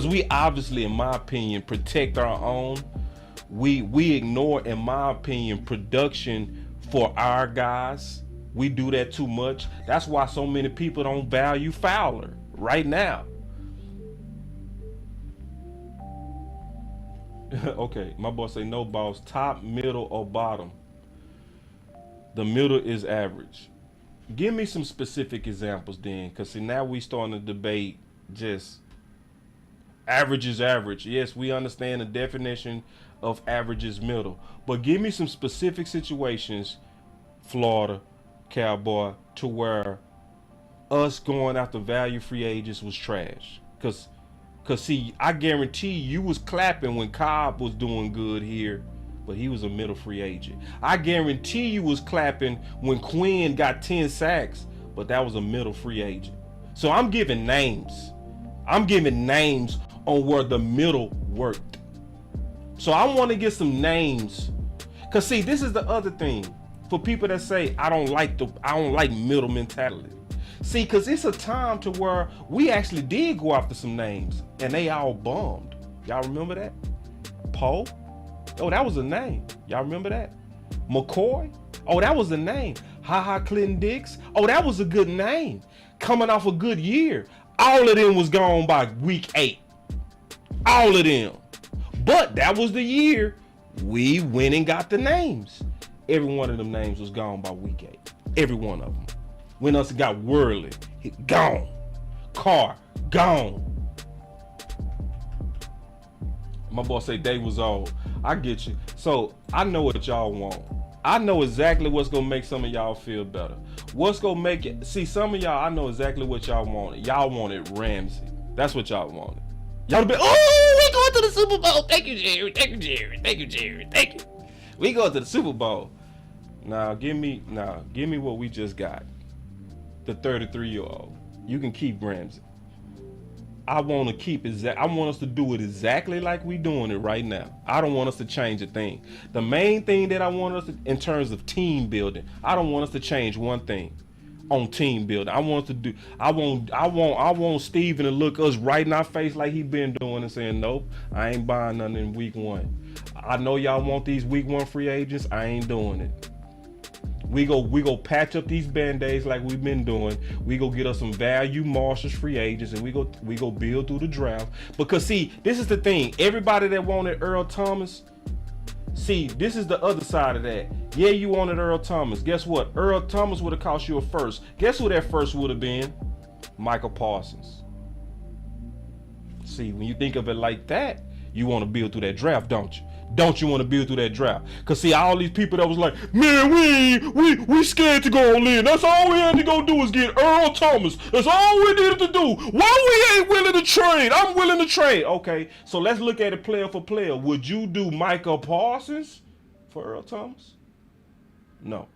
S1: we obviously, in my opinion, protect our own. We ignore, in my opinion, production for our guys. We do that too much. That's why so many people don't value Fowler right now. Okay, my boy say no, boss. Top, middle, or bottom? The middle is average. Give me some specific examples then, because see, now we starting to debate just average is average. Yes, we understand the definition of average is middle, but give me some specific situations, Florida Cowboy, to where us going after value free agents was trash. Cause see, I guarantee you was clapping when Cobb was doing good here, but he was a middle free agent. I guarantee you was clapping when Quinn got 10 sacks, but that was a middle free agent. So I'm giving names. I'm giving names on where the middle worked. So I want to get some names. Cause see, this is the other thing for people that say I don't like middle mentality. See, cause it's a time to where we actually did go after some names and they all bombed. Y'all remember that? Poe? Oh, that was a name. Y'all remember that? McCoy? Oh, that was a name. Ha Clinton Dix? Oh, that was a good name. Coming off a good year. All of them was gone by week 8. All of them. But that was the year we went and got the names. Every one of them names was gone by week 8. Every one of them. When us got Worley, gone. Carr, gone. My boy say Dave was old. I get you. So I know what y'all want. I know exactly what's gonna make some of y'all feel better. What's gonna make it? See, some of y'all, I know exactly what y'all wanted. Y'all wanted Ramsey. That's what y'all wanted. Y'all be, oh, we going to the Super Bowl. Thank you, Jerry. Thank you, Jerry. Thank you, Jerry. Thank you. We going to the Super Bowl. Now, give me what we just got. The 33-year-old. You can keep Ramsey. I want to keep I want us to do it exactly like we doing it right now. I don't want us to change a thing. The main thing that I want us to, in terms of team building, I don't want us to change one thing on team building. I want us to do. I want Steven to look us right in our face like he been doing and saying, nope, I ain't buying nothing in week 1. I know y'all want these week 1 free agents. I ain't doing it. We go patch up these band-aids like we've been doing. We go get us some value Marshall's free agents, and we go build through the draft. Because see, this is the thing. Everybody that wanted Earl Thomas, see, this is the other side of that. Yeah, you wanted Earl Thomas. Guess what? Earl Thomas would have cost you a first. Guess who that first would have been? Michael Parsons. See, when you think of it like that, you want to build through that draft, don't you? Don't you want to build through that draft? Cause see, all these people that was like, man, we scared to go all in. That's all we had to go do is get Earl Thomas. That's all we needed to do. Why we ain't willing to trade? I'm willing to trade. Okay, so let's look at it player for player. Would you do Michael Parsons for Earl Thomas? No.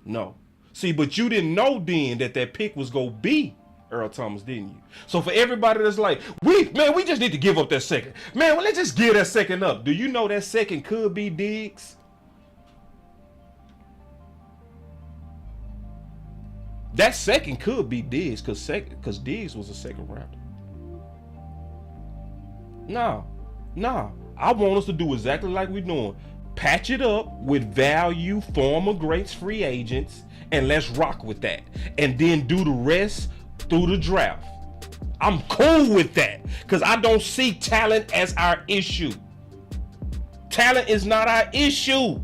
S1: No. See, but you didn't know then that pick was gonna be Earl Thomas, didn't you? So for everybody that's like, we just need to give up that second. Man, well, let's just give that second up. Do you know that second could be Diggs? That second could be Diggs because Diggs was a second rounder. No. I want us to do exactly like we're doing. Patch it up with value, former greats, free agents, and let's rock with that. And then do the rest through the draft. I'm cool with that because I don't see talent as our issue. Talent is not our issue.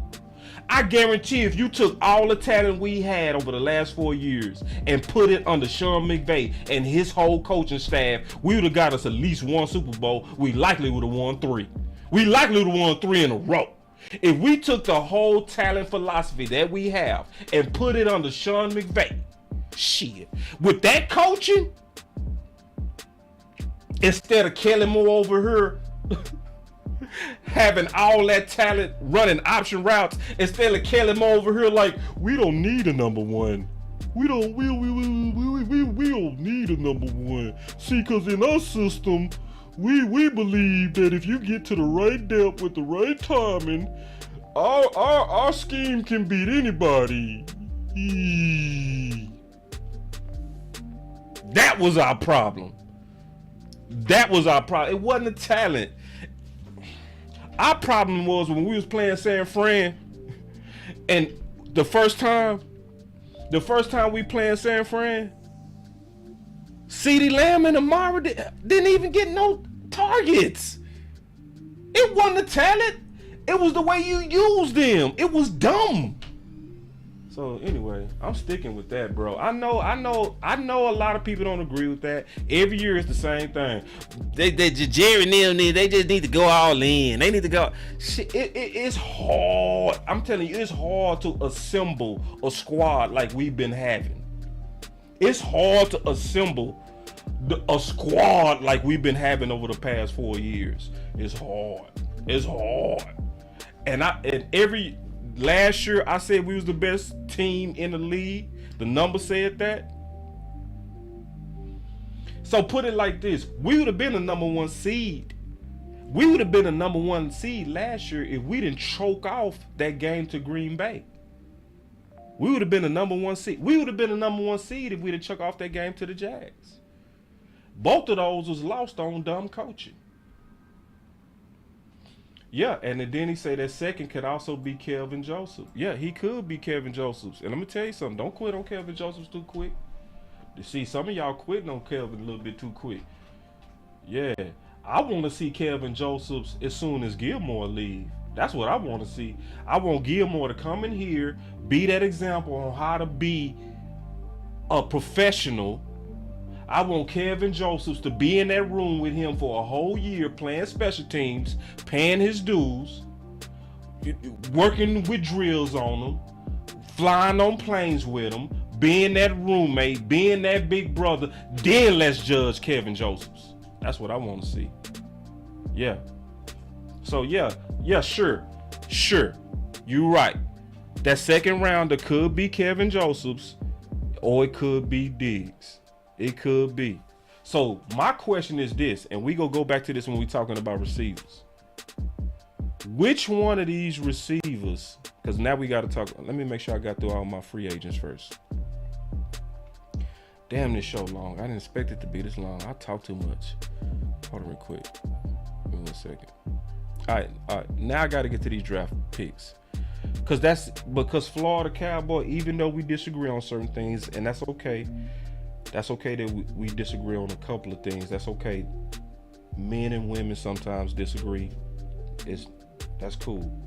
S1: I guarantee if you took all the talent we had over the last 4 years and put it under Sean McVay and his whole coaching staff, we would have got us at least 1 Super Bowl. We likely would have won 3. We likely would have won 3 in a row. If we took the whole talent philosophy that we have and put it under Sean McVay, shit, with that coaching, instead of Kellen Moore over here having all that talent running option routes, instead of Kellen Moore over here like, we don't need a number 1. We don't need a number 1. See, because in our system, we believe that if you get to the right depth with the right timing, our scheme can beat anybody. That was our problem. It wasn't the talent. Our problem was when we was playing San Fran, and the first time we playing San Fran, CeeDee Lamb and Amara didn't even get no targets. It wasn't the talent. It was the way you used them. It was dumb. So anyway, I'm sticking with that, bro. I know a lot of people don't agree with that. Every year it's the same thing. Jerry and them, they just need to go all in. They need to go. Shit, it's hard. I'm telling you, it's hard to assemble a squad like we've been having. It's hard to assemble a squad like we've been having over the past 4 years. It's hard. It's hard. And last year I said we was the best team in the league. The numbers said that. So put it like this: we would have been the number 1 seed. We would have been the number 1 seed last year if we didn't choke off that game to Green Bay. We would have been the number 1 seed. We would have been the number 1 seed if we didn't choke off that game to the Jags. Both of those was lost on dumb coaching. Yeah, and then he said that second could also be Kelvin Joseph. Yeah, he could be Kelvin Joseph. And let me tell you something, don't quit on Kelvin Joseph too quick. You see, some of y'all quitting on Kelvin a little bit too quick. Yeah, I want to see Kelvin Joseph as soon as Gilmore leave. That's what I want to see. I want Gilmore to come in here, be that example on how to be a professional. I want Kelvin Josephs to be in that room with him for a whole year, playing special teams, paying his dues, working with drills on him, flying on planes with him, being that roommate, being that big brother. Then let's judge Kelvin Josephs. That's what I want to see. Yeah. So yeah, sure. You're right. That second rounder could be Kelvin Josephs, or it could be Diggs. It could be. So my question is this, and we go back to this when we're talking about receivers. Which one of these receivers, because now we got to talk, let me make sure I got through all my free agents first. Damn, this show long. I didn't expect it to be this long. I talk too much. Hold on real quick. Give me 1 second. All right. Now I got to get to these draft picks. Because Florida Cowboy, even though we disagree on certain things, and that's okay. That's okay that we disagree on a couple of things. That's okay. Men and women sometimes disagree. That's cool.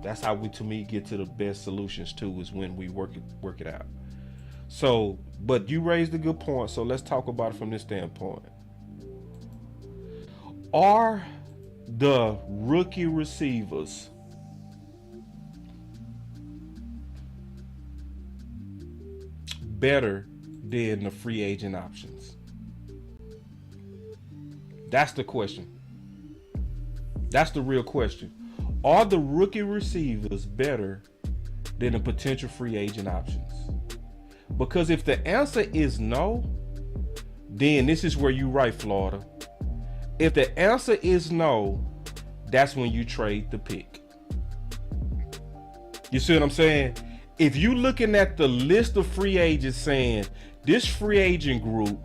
S1: That's how we, to me, get to the best solutions too, is when we work it out. So, but you raised a good point, so let's talk about it from this standpoint. Are the rookie receivers better than the free agent options? That's the question. That's the real question. Are the rookie receivers better than the potential free agent options? Because if the answer is no, then this is where you right, Florida. If the answer is no, that's when you trade the pick. You see what I'm saying? If you looking at the list of free agents saying this free agent group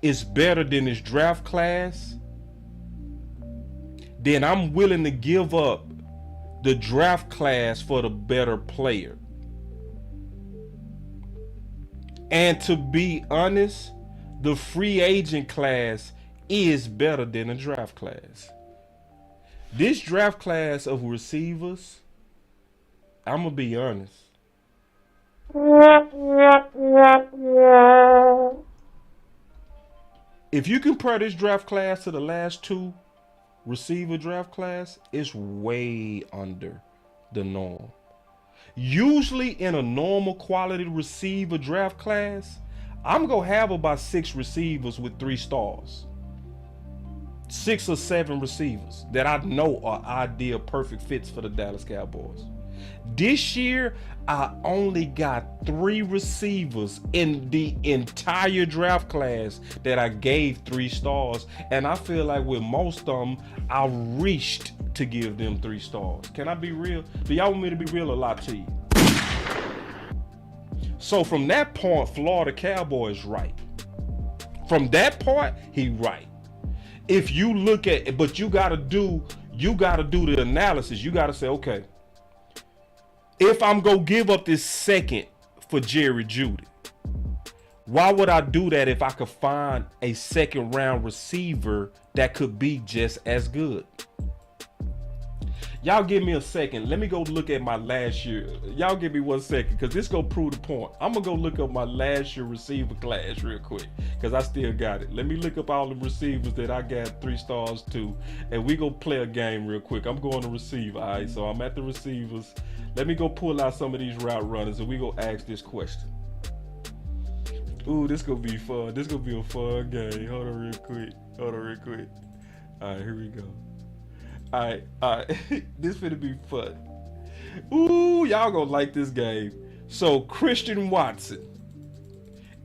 S1: is better than this draft class, then I'm willing to give up the draft class for the better player. And to be honest, the free agent class is better than the draft class. This draft class of receivers, I'm gonna be honest. If you compare this draft class to the last two receiver draft class, it's way under the norm. Usually in a normal quality receiver draft class, I'm gonna have about 6 receivers with 3 stars. 6 or 7 receivers that I know are ideal, perfect fits for the Dallas Cowboys. This year, I only got 3 receivers in the entire draft class that I gave 3 stars. And I feel like with most of them, I reached to give them 3 stars. Can I be real? Do y'all want me to be real or lie to you? So from that point, Florida Cowboys right. From that point, he right. If you look at it, but you gotta do the analysis. You gotta say, okay, if I'm gonna give up this second for Jerry Jeudy, why would I do that if I could find a second round receiver that could be just as good? Y'all give me a second. Let me go look at my last year. Y'all give me 1 second, because this gonna prove the point. I'm gonna go look up my last year receiver class real quick, because I still got it. Let me look up all the receivers that I got 3 stars to, and we go play a game real quick. I'm going to receive. All right, so I'm at the receivers. Let me go pull out some of these route runners, and we go ask this question. Ooh, this gonna be fun. This gonna be a fun game. Hold on real quick. All right, here we go. All right. This finna be fun. Ooh, y'all gonna like this game. So, Christian Watson.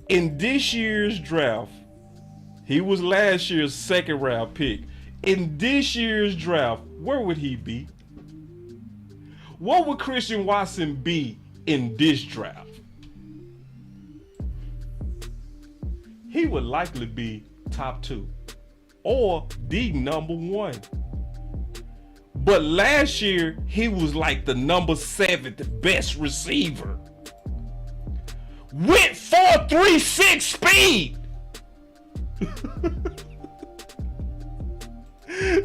S1: In this year's draft, he was last year's 2nd round pick. In this year's draft, where would he be? What would Christian Watson be in this draft? He would likely be top 2 or the number 1. But last year, he was like the number 7th best receiver. With 4.36 speed.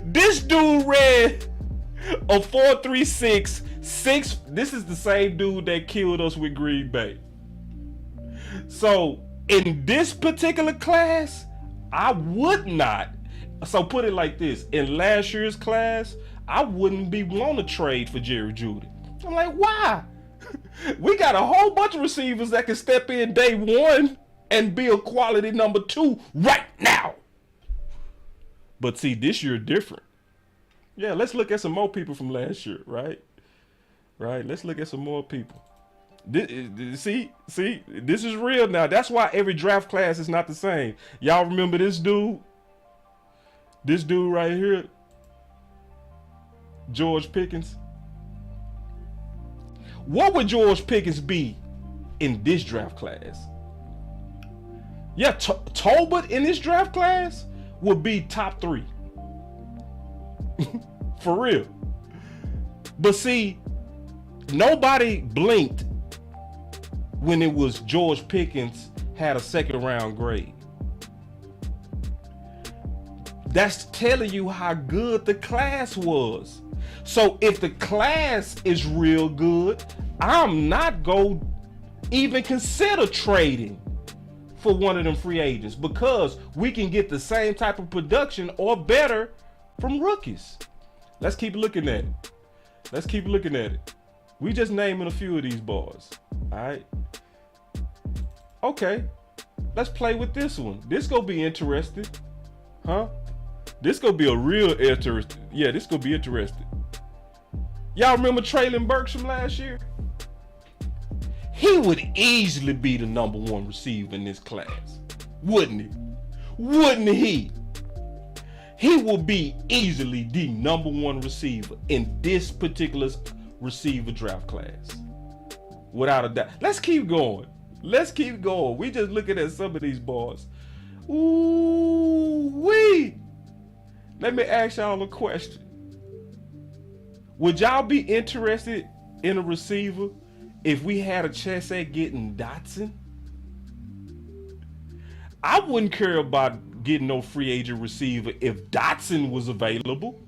S1: This dude ran a 4.36 6. This is the same dude that killed us with Green Bay. So in this particular class, I would not. So put it like this: in last year's class, I wouldn't be want to trade for Jerry Jeudy. I'm like, why? We got a whole bunch of receivers that can step in day 1 and be a quality number 2 right now. But see, this year different. Yeah, let's look at some more people from last year, right? Let's look at some more people. See, this is real now. That's why every draft class is not the same. Y'all remember this dude? This dude right here, George Pickens. What would George Pickens be in this draft class? Yeah, Tolbert in this draft class would be top 3. For real. But see, nobody blinked when it was George Pickens had a 2nd round grade. That's telling you how good the class was. So if the class is real good, I'm not going to even consider trading for one of them free agents, because we can get the same type of production or better from rookies. Let's keep looking at it. We just naming a few of these boys. All right. Okay. Let's play with this one. This gonna be interesting. Huh? This gonna be a real interesting. Yeah, this gonna be interesting. Y'all remember Traylon Burks from last year? He would easily be the number 1 receiver in this class. Wouldn't he? Wouldn't he? He will be easily the number 1 receiver in this particular receiver draft class. Without a doubt. Let's keep going. We just looking at some of these boys. Ooh wee. Let me ask y'all a question. Would y'all be interested in a receiver if we had a chance at getting Dotson? I wouldn't care about getting no free agent receiver if Dotson was available.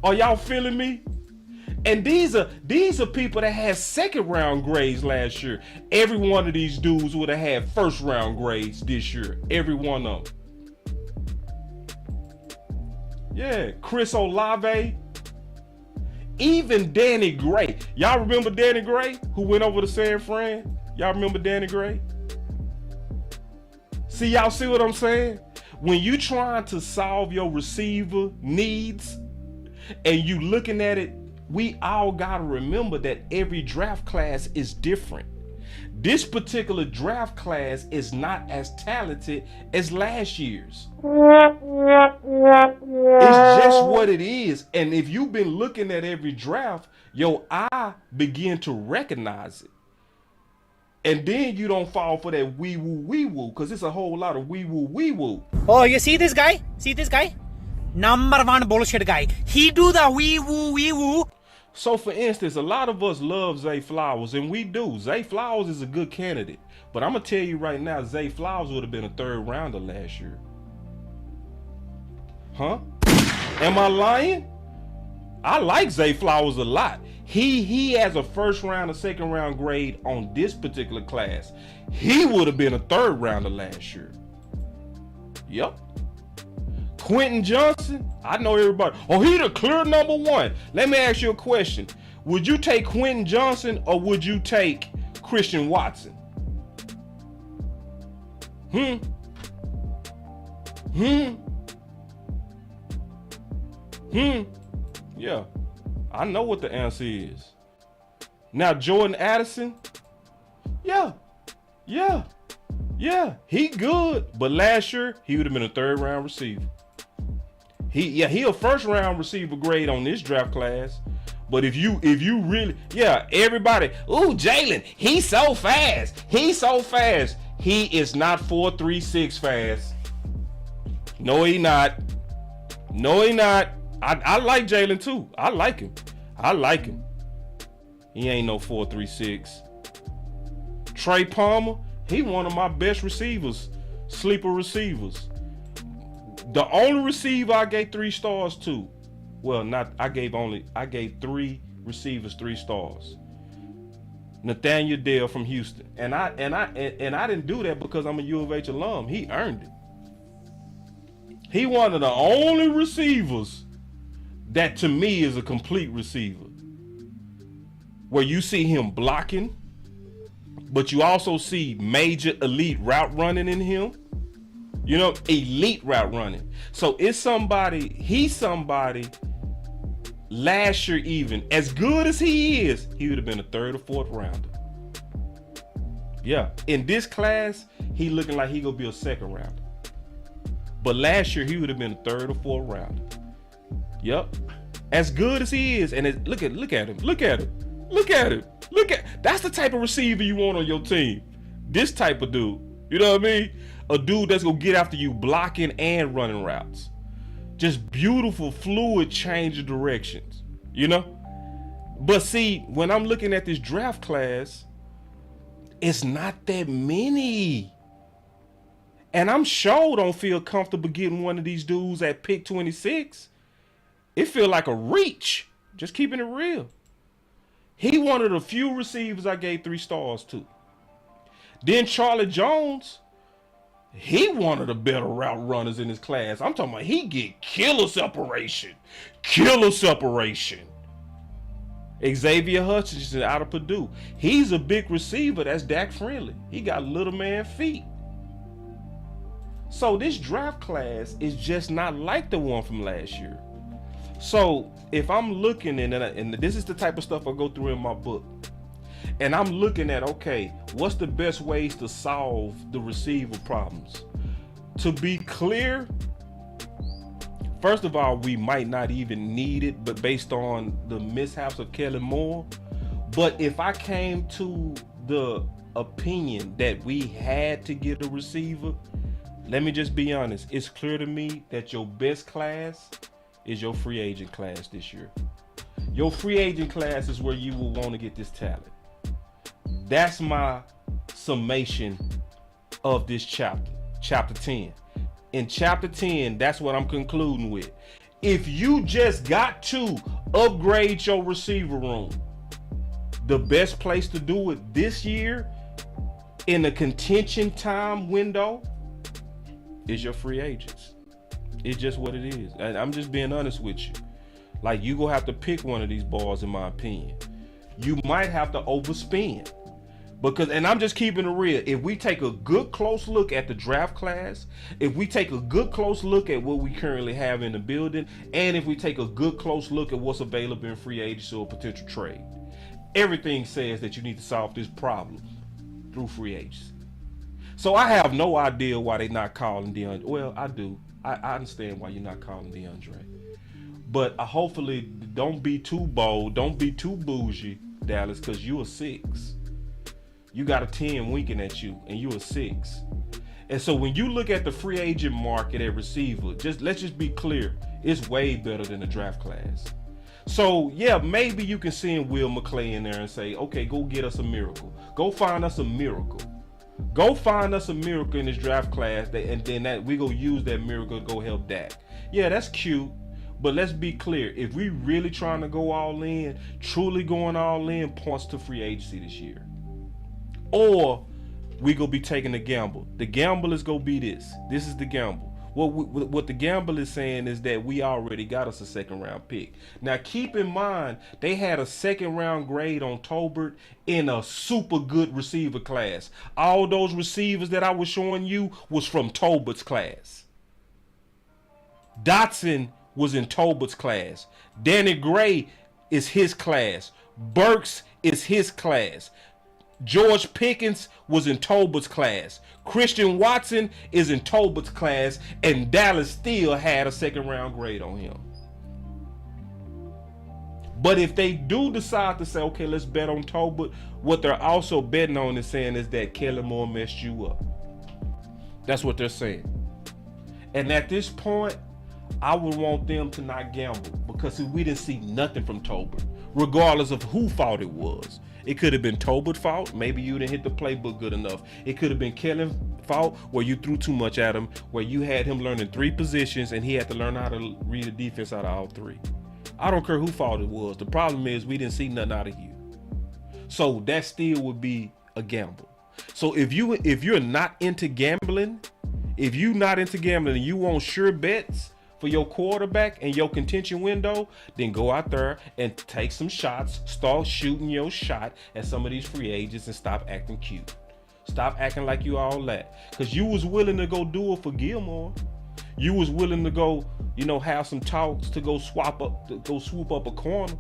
S1: Are y'all feeling me? And these are people that had 2nd round grades last year. Every one of these dudes would have had 1st round grades this year. Every one of them. Yeah, Chris Olave. Even Danny Gray. Y'all remember Danny Gray, who went over to San Fran? Y'all remember Danny Gray? See, y'all see what I'm saying? When you trying to solve your receiver needs and you looking at it, we all got to remember that every draft class is different. This particular draft class is not as talented as last year's. It's just what it is. And if you've been looking at every draft, your eye begin to recognize it. And then you don't fall for that wee woo, because it's a whole lot of wee woo.
S4: Oh, you see this guy? Number 1 bullshit guy. He do the wee woo.
S1: So for instance, a lot of us love Zay Flowers, and we do. Zay Flowers is a good candidate. But I'm going to tell you right now, Zay Flowers would have been a 3rd rounder last year. Huh? Am I lying? I like Zay Flowers a lot. He has a 1st round or 2nd round grade on this particular class. He would have been a 3rd rounder last year. Yep. Quentin Johnson, I know everybody. Oh, he the clear number 1. Let me ask you a question. Would you take Quentin Johnson or would you take Christian Watson? Yeah, I know what the answer is. Now, Jordan Addison, yeah, he good, but last year he would have been a 3rd round receiver. He a 1st round receiver grade on this draft class. But if you really, everybody, Jalen, he's so fast. He is not 4.36 fast. No, he not. I like Jalen too. I like him. He ain't no 4.36. Trey Palmer, he one of my best receivers, sleeper receivers. The only receiver I gave 3 stars to, I gave 3 receivers 3 stars. Nathaniel Dale from Houston, and I didn't do that because I'm a U of H alum. He earned it. He one of the only receivers that to me is a complete receiver, where you see him blocking, but you also see major elite route running in him. You know, elite route running. So he's somebody last year, even as good as he is, he would have been a third or fourth rounder. Yeah, in this class, he looking like he gonna be a second rounder. But last year, he would have been a third or fourth rounder. Yep, as good as he is, and look at him. That's the type of receiver you want on your team. This type of dude, you know what I mean? A dude that's gonna get after you, blocking and running routes. Just beautiful, fluid change of directions, you know? But see, when I'm looking at this draft class, it's not that many. And I'm sure don't feel comfortable getting one of these dudes at pick 26. It feel like a reach, just keeping it real. He one of the few receivers I gave 3 stars to. Then Charlie Jones, he one of the better route runners in his class. I'm talking about he get killer separation. Xavier Hutchinson out of Purdue. He's a big receiver that's Dak friendly. He got little man feet. So this draft class is just not like the one from last year. So if I'm looking and this is the type of stuff I go through in my book, and I'm looking at, okay, what's the best ways to solve the receiver problems? To be clear, first of all, we might not even need it, but based on the mishaps of Kellen Moore. But if I came to the opinion that we had to get a receiver, let me just be honest. It's clear to me that your best class is your free agent class this year. Your free agent class is where you will want to get this talent. That's my summation of this chapter 10. In chapter 10, that's what I'm concluding with. If you just got to upgrade your receiver room, the best place to do it this year in the contention time window is your free agents. It's just what it is. And I'm just being honest with you. Like, you gonna have to pick one of these balls, in my opinion. You might have to overspend. Because, and I'm just keeping it real, if we take a good close look at the draft class, if we take a good close look at what we currently have in the building, and if we take a good close look at what's available in free agency or potential trade, everything says that you need to solve this problem through free agency. So I have no idea why they're not calling DeAndre. Well, I do. I understand why you're not calling DeAndre. But hopefully, don't be too bold. Don't be too bougie, Dallas, because you're a 6. You got a 10 winking at you, and you're a 6. And so when you look at the free agent market at receiver, let's just be clear, it's way better than the draft class. So yeah, maybe you can send Will McClay in there and say, okay, go get us a miracle. Go find us a miracle. Go find us a miracle in this draft class, and then we go use that miracle to go help Dak. Yeah, that's cute. But let's be clear, if we really trying to go all in, truly going all in, points to free agency this year. Or we gonna be taking a gamble. The gamble is gonna be this. This is the gamble. What the gamble is saying is that we already got us a second round pick. Now keep in mind, they had a second round grade on Tolbert in a super good receiver class. All those receivers that I was showing you was from Tolbert's class. Dotson was in Tolbert's class. Danny Gray is his class. Burks is his class. George Pickens was in Tolbert's class. Christian Watson is in Tolbert's class, and Dallas still had a second round grade on him. But if they do decide to say, okay, let's bet on Tolbert, what they're also betting on is saying is that Kellen Moore messed you up. That's what they're saying. And at this point, I would want them to not gamble, because we didn't see nothing from Tolbert, regardless of who fault it was. It could have been Tolbert's fault. Maybe you didn't hit the playbook good enough. It could have been Kellen's fault, where you threw too much at him, where you had him learning 3 positions and he had to learn how to read the defense out of all 3. I don't care who fault it was. The problem is we didn't see nothing out of you. So that still would be a gamble. So if you're not into gambling, and you want sure bets for your quarterback and your contention window, then go out there and take some shots. Start shooting your shot at some of these free agents and stop acting cute. Stop acting like you all that. Because you was willing to go do it for Gilmore. You was willing to go, have some talks to go swoop up a corner.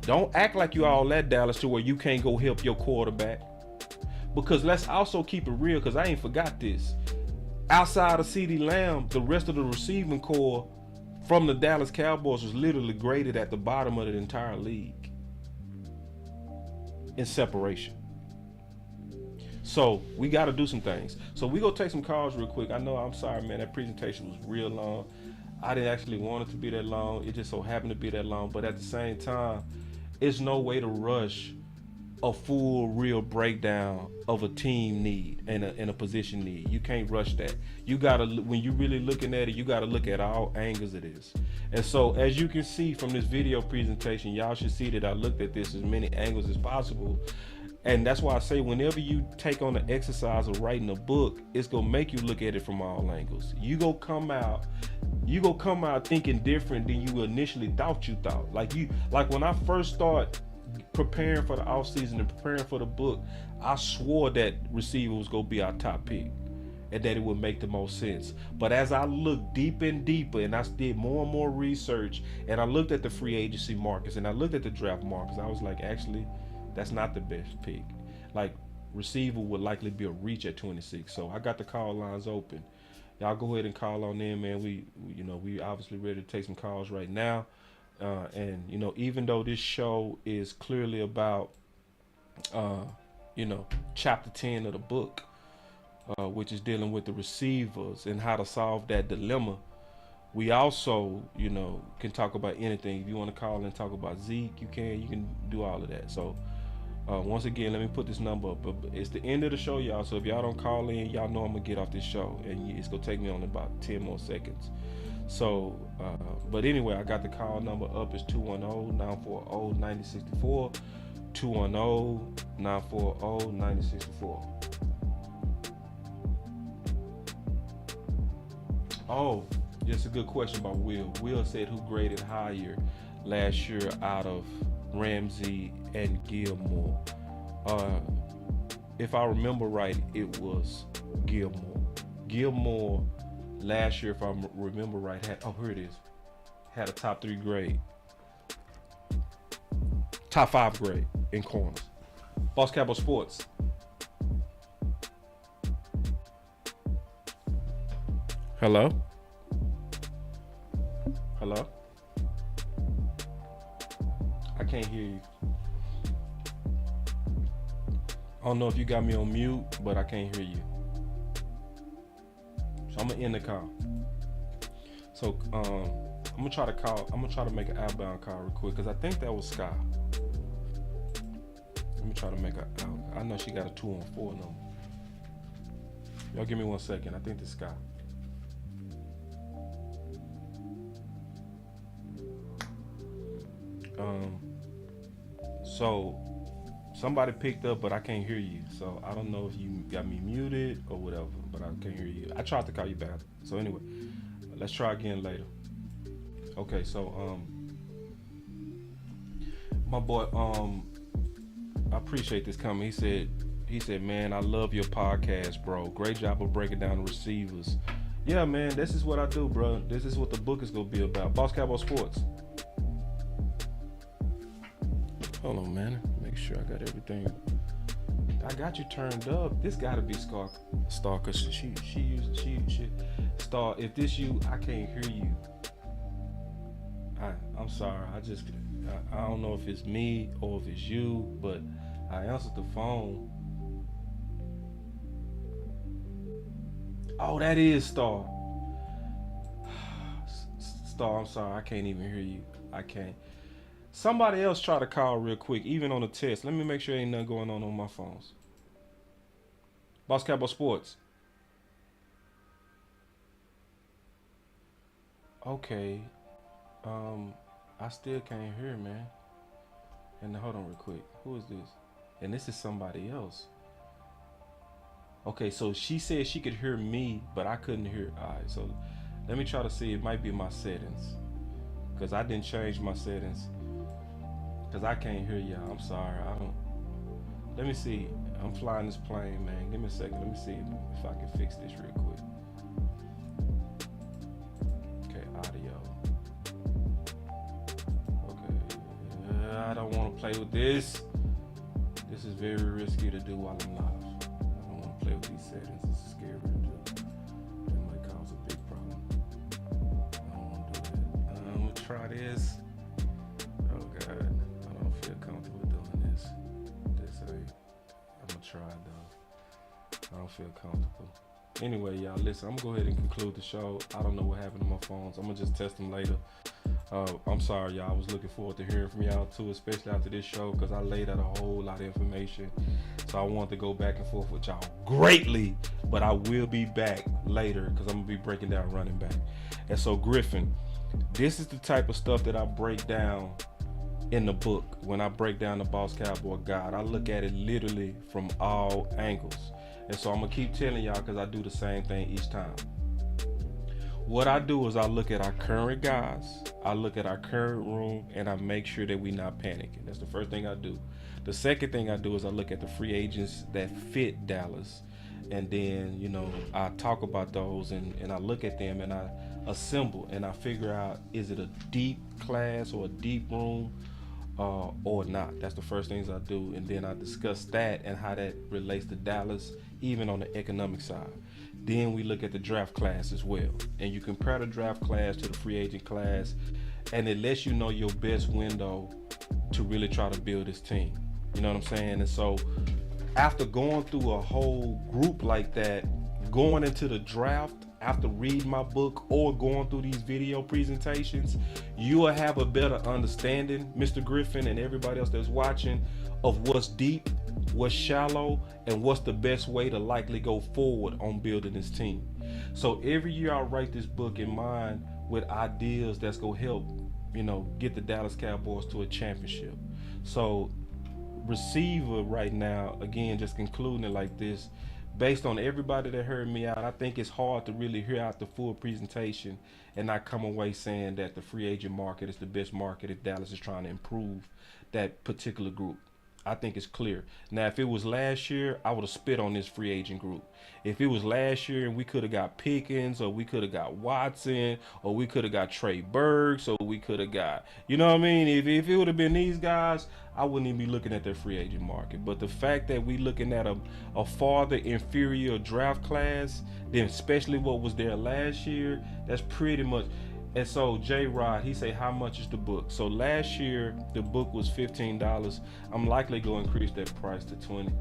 S1: Don't act like you all at Dallas to where you can't go help your quarterback. Because let's also keep it real, because I ain't forgot this. Outside of CeeDee Lamb, the rest of the receiving core from the Dallas Cowboys was literally graded at the bottom of the entire league in separation. So we got to do some things. So we go take some calls real quick. I know, I'm sorry, man, that presentation was real long. I didn't actually want it to be that long. It just so happened to be that long. But at the same time, it's no way to rush a full, real breakdown of a team need and a position need. You can't rush that. You gotta, when you really looking at it, you gotta look at all angles of this. And so, as you can see from this video presentation, y'all should see that I looked at this as many angles as possible. And that's why I say, whenever you take on the exercise of writing a book, it's gonna make you look at it from all angles. You go come out thinking different than you initially thought you thought. Like when I first started preparing for the offseason and preparing for the book, I swore that receiver was gonna be our top pick and that it would make the most sense. But as I looked deeper and deeper, and I did more and more research, and I looked at the free agency markets and I looked at the draft markets, I was like, actually, that's not the best pick. Like, receiver would likely be a reach at 26. So I got the call lines open. Y'all go ahead and call on in, man. We obviously ready to take some calls right now. And even though this show is clearly about chapter 10 of the book, which is dealing with the receivers and how to solve that dilemma, we also can talk about anything. If you want to call and talk about Zeke, you can do all of that. So once again, let me put this number up. It's the end of the show, y'all, so if y'all don't call in, y'all know I'm gonna get off this show, and it's gonna take me on about 10 more seconds. So but anyway, I got the call number up. It's 210-940-9064, 210-940-9064. Oh, it's a good question by Will. Will said, who graded higher last year out of Ramsey and Gilmore? If I remember right, it was Gilmore. Gilmore last year, if I remember right, here it is, had a top 3 grade, top 5 grade in corners. Boss Cowboy Sports. Hello? I can't hear you. I don't know if you got me on mute, but I can't hear you. So I'm gonna end the call. So I'm gonna try to make an outbound call real quick, because I think that was Sky. Let me try to make I know she got a 214 number. Y'all give me 1 second. I think this Sky. So somebody picked up, but I can't hear you. So I don't know if you got me muted or whatever, but I can't hear you. I tried to call you back. So anyway, let's try again later. Okay, so my boy, I appreciate this comment. He said, man, I love your podcast, bro. Great job of breaking down the receivers. Yeah, man, this is what I do, bro. This is what the book is gonna be about. Boss Cowboy Sports. Hold on, man. Make sure I got everything. I got you turned up. This gotta be Star, cause she Star. If this you, I can't hear you. I'm sorry. I don't know if it's me or if it's you, but I answered the phone. Oh, that is Star. Star, I'm sorry. I can't even hear you. I can't. Somebody else try to call real quick, even on the text. Let me make sure ain't nothing going on my phones. Boss Cowboy Sports. Okay. I still can't hear, man. And hold on real quick. Who is this? And this is somebody else. Okay, so she said she could hear me, but I couldn't hear. All right, so let me try to see. It might be my settings, because I didn't change my settings. Because I can't hear y'all. I'm sorry. Let me see. I'm flying this plane, man. Give me a second. Let me see if I can fix this real quick. I don't want to play with this. This is very risky to do while I'm live. I don't want to play with these settings. It's scary to do. It might cause a big problem. I don't want to do that. I'm going to try this. Oh, God. I don't feel comfortable doing this. I'm going to try it, though. I don't feel comfortable. Anyway, y'all, listen, I'm going to go ahead and conclude the show. I don't know what happened to my phones. I'm going to just test them later. I'm sorry, y'all. I was looking forward to hearing from y'all, too, especially after this show, because I laid out a whole lot of information. So I wanted to go back and forth with y'all greatly, but I will be back later because I'm going to be breaking down running back. And so, Griffin, this is the type of stuff that I break down in the book. When I break down the Boss Cowboy Guide, I look at it literally from all angles. And so I'm going to keep telling y'all because I do the same thing each time. What I do is I look at our current guys, I look at our current room, and I make sure that we're not panicking. That's the first thing I do. The second thing I do is I look at the free agents that fit Dallas. And then, you know, I talk about those and I look at them and I assemble and I figure out, is it a deep class or a deep room or not? That's the first things I do. And then I discuss that and how that relates to Dallas, even on the economic side. Then we look at the draft class as well. And you compare the draft class to the free agent class, and it lets you know your best window to really try to build this team. You know what I'm saying? And so after going through a whole group like that, going into the draft, after reading my book or going through these video presentations, you will have a better understanding, Mr. Griffin and everybody else that's watching, of what's deep, what's shallow, and what's the best way to likely go forward on building this team. So every year I write this book in mind with ideas that's gonna help, you know, get the Dallas Cowboys to a championship. So receiver right now, again, just concluding it like this, based on everybody that heard me out, I think it's hard to really hear out the full presentation and not come away saying that the free agent market is the best market if Dallas is trying to improve that particular group. I think it's clear. Now, if it was last year, I would have spit on this free agent group. If it was last year and we could have got Pickens, or we could have got Watson, or we could have got Trey Burks, or we could have got, you know what I mean? If it would have been these guys, I wouldn't even be looking at their free agent market. But the fact that we looking at a farther inferior draft class than especially what was there last year, that's pretty much. And so J-Rod, he say, how much is the book? So last year, the book was $15. I'm likely going to increase that price to $20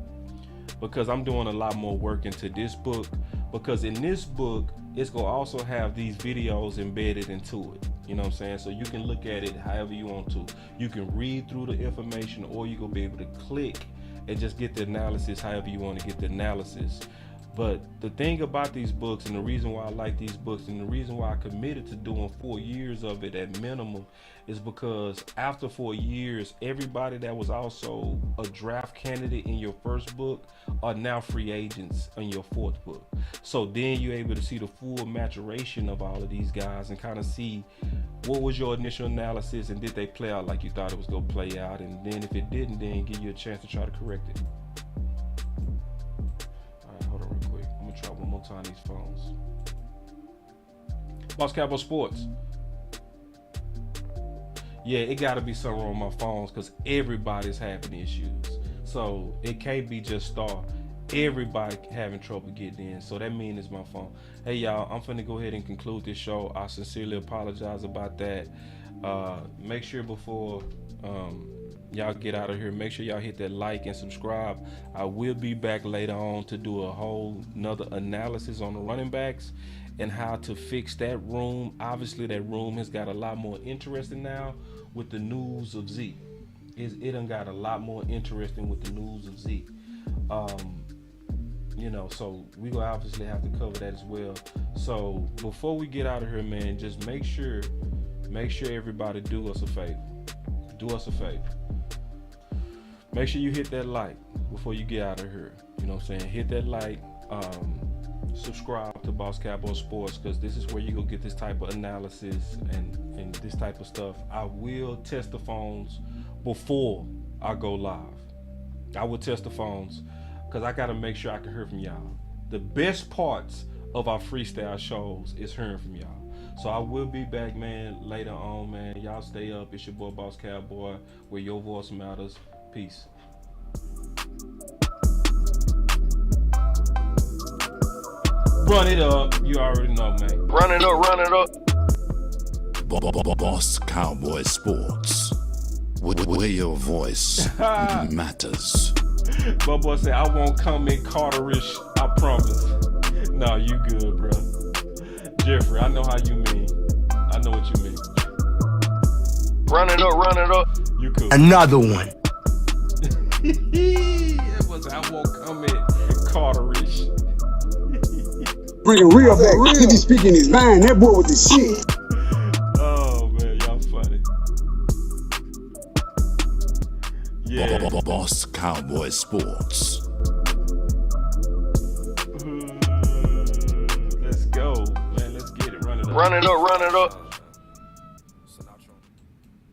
S1: because I'm doing a lot more work into this book, because in this book, it's going to also have these videos embedded into it. You know what I'm saying? So you can look at it however you want to. You can read through the information, or you're going to be able to click and just get the analysis however you want to get the analysis. But the thing about these books, and the reason why I like these books, and the reason why I committed to doing 4 years of it at minimum, is because after 4 years, everybody that was also a draft candidate in your first book are now free agents in your fourth book. So then you're able to see the full maturation of all of these guys and kind of see what was your initial analysis, and did they play out like you thought it was going to play out, and then if it didn't, then give you a chance to try to correct it. Hold on real quick. I'm gonna try one more time these phones. Boss Cowboy Sports. Yeah, it gotta be something wrong with my phones because everybody's having issues. So it can't be just Star. Everybody having trouble getting in. So that means it's my phone. Hey y'all, I'm finna go ahead and conclude this show. I sincerely apologize about that. Make sure before y'all get out of here, make sure y'all hit that like and subscribe. I will be back later on to do a whole nother analysis on the running backs and how to fix that room. Obviously that room has got a lot more interesting now with the news of Zeke. It done got a lot more interesting with the news of Zeke. You know, so we gonna obviously have to cover that as well. So before we get out of here, man, just make sure everybody do us a favor. Do us a favor. Make sure you hit that like before you get out of here. You know what I'm saying? Hit that like. Subscribe to Boss Cowboy Sports, because this is where you go get this type of analysis and this type of stuff. I will test the phones before I go live. I will test the phones because I got to make sure I can hear from y'all. The best parts of our freestyle shows is hearing from y'all. So I will be back, man, later on, man. Y'all stay up. It's your boy, Boss Cowboy, where your voice matters. Peace. Run it up. You already know, man.
S3: Run it up, run it up.
S8: Boss Cowboy Sports, where your voice matters.
S1: My boy said, I won't come in Carterish, I promise. Nah, you good, bro. Jeffrey, I know how you mean. I know what you mean.
S3: Run it up, run it up.
S1: You cool.
S9: Another one.
S1: It was, I won't come in Carterish.
S7: Bringing real back. 50 speaking his mind. That boy was the shit.
S1: Oh, man, y'all funny. Yeah.
S8: Boss Cowboy Sports.
S1: Let's go, man. Let's get it. Run it up.
S3: Run it up, run it up.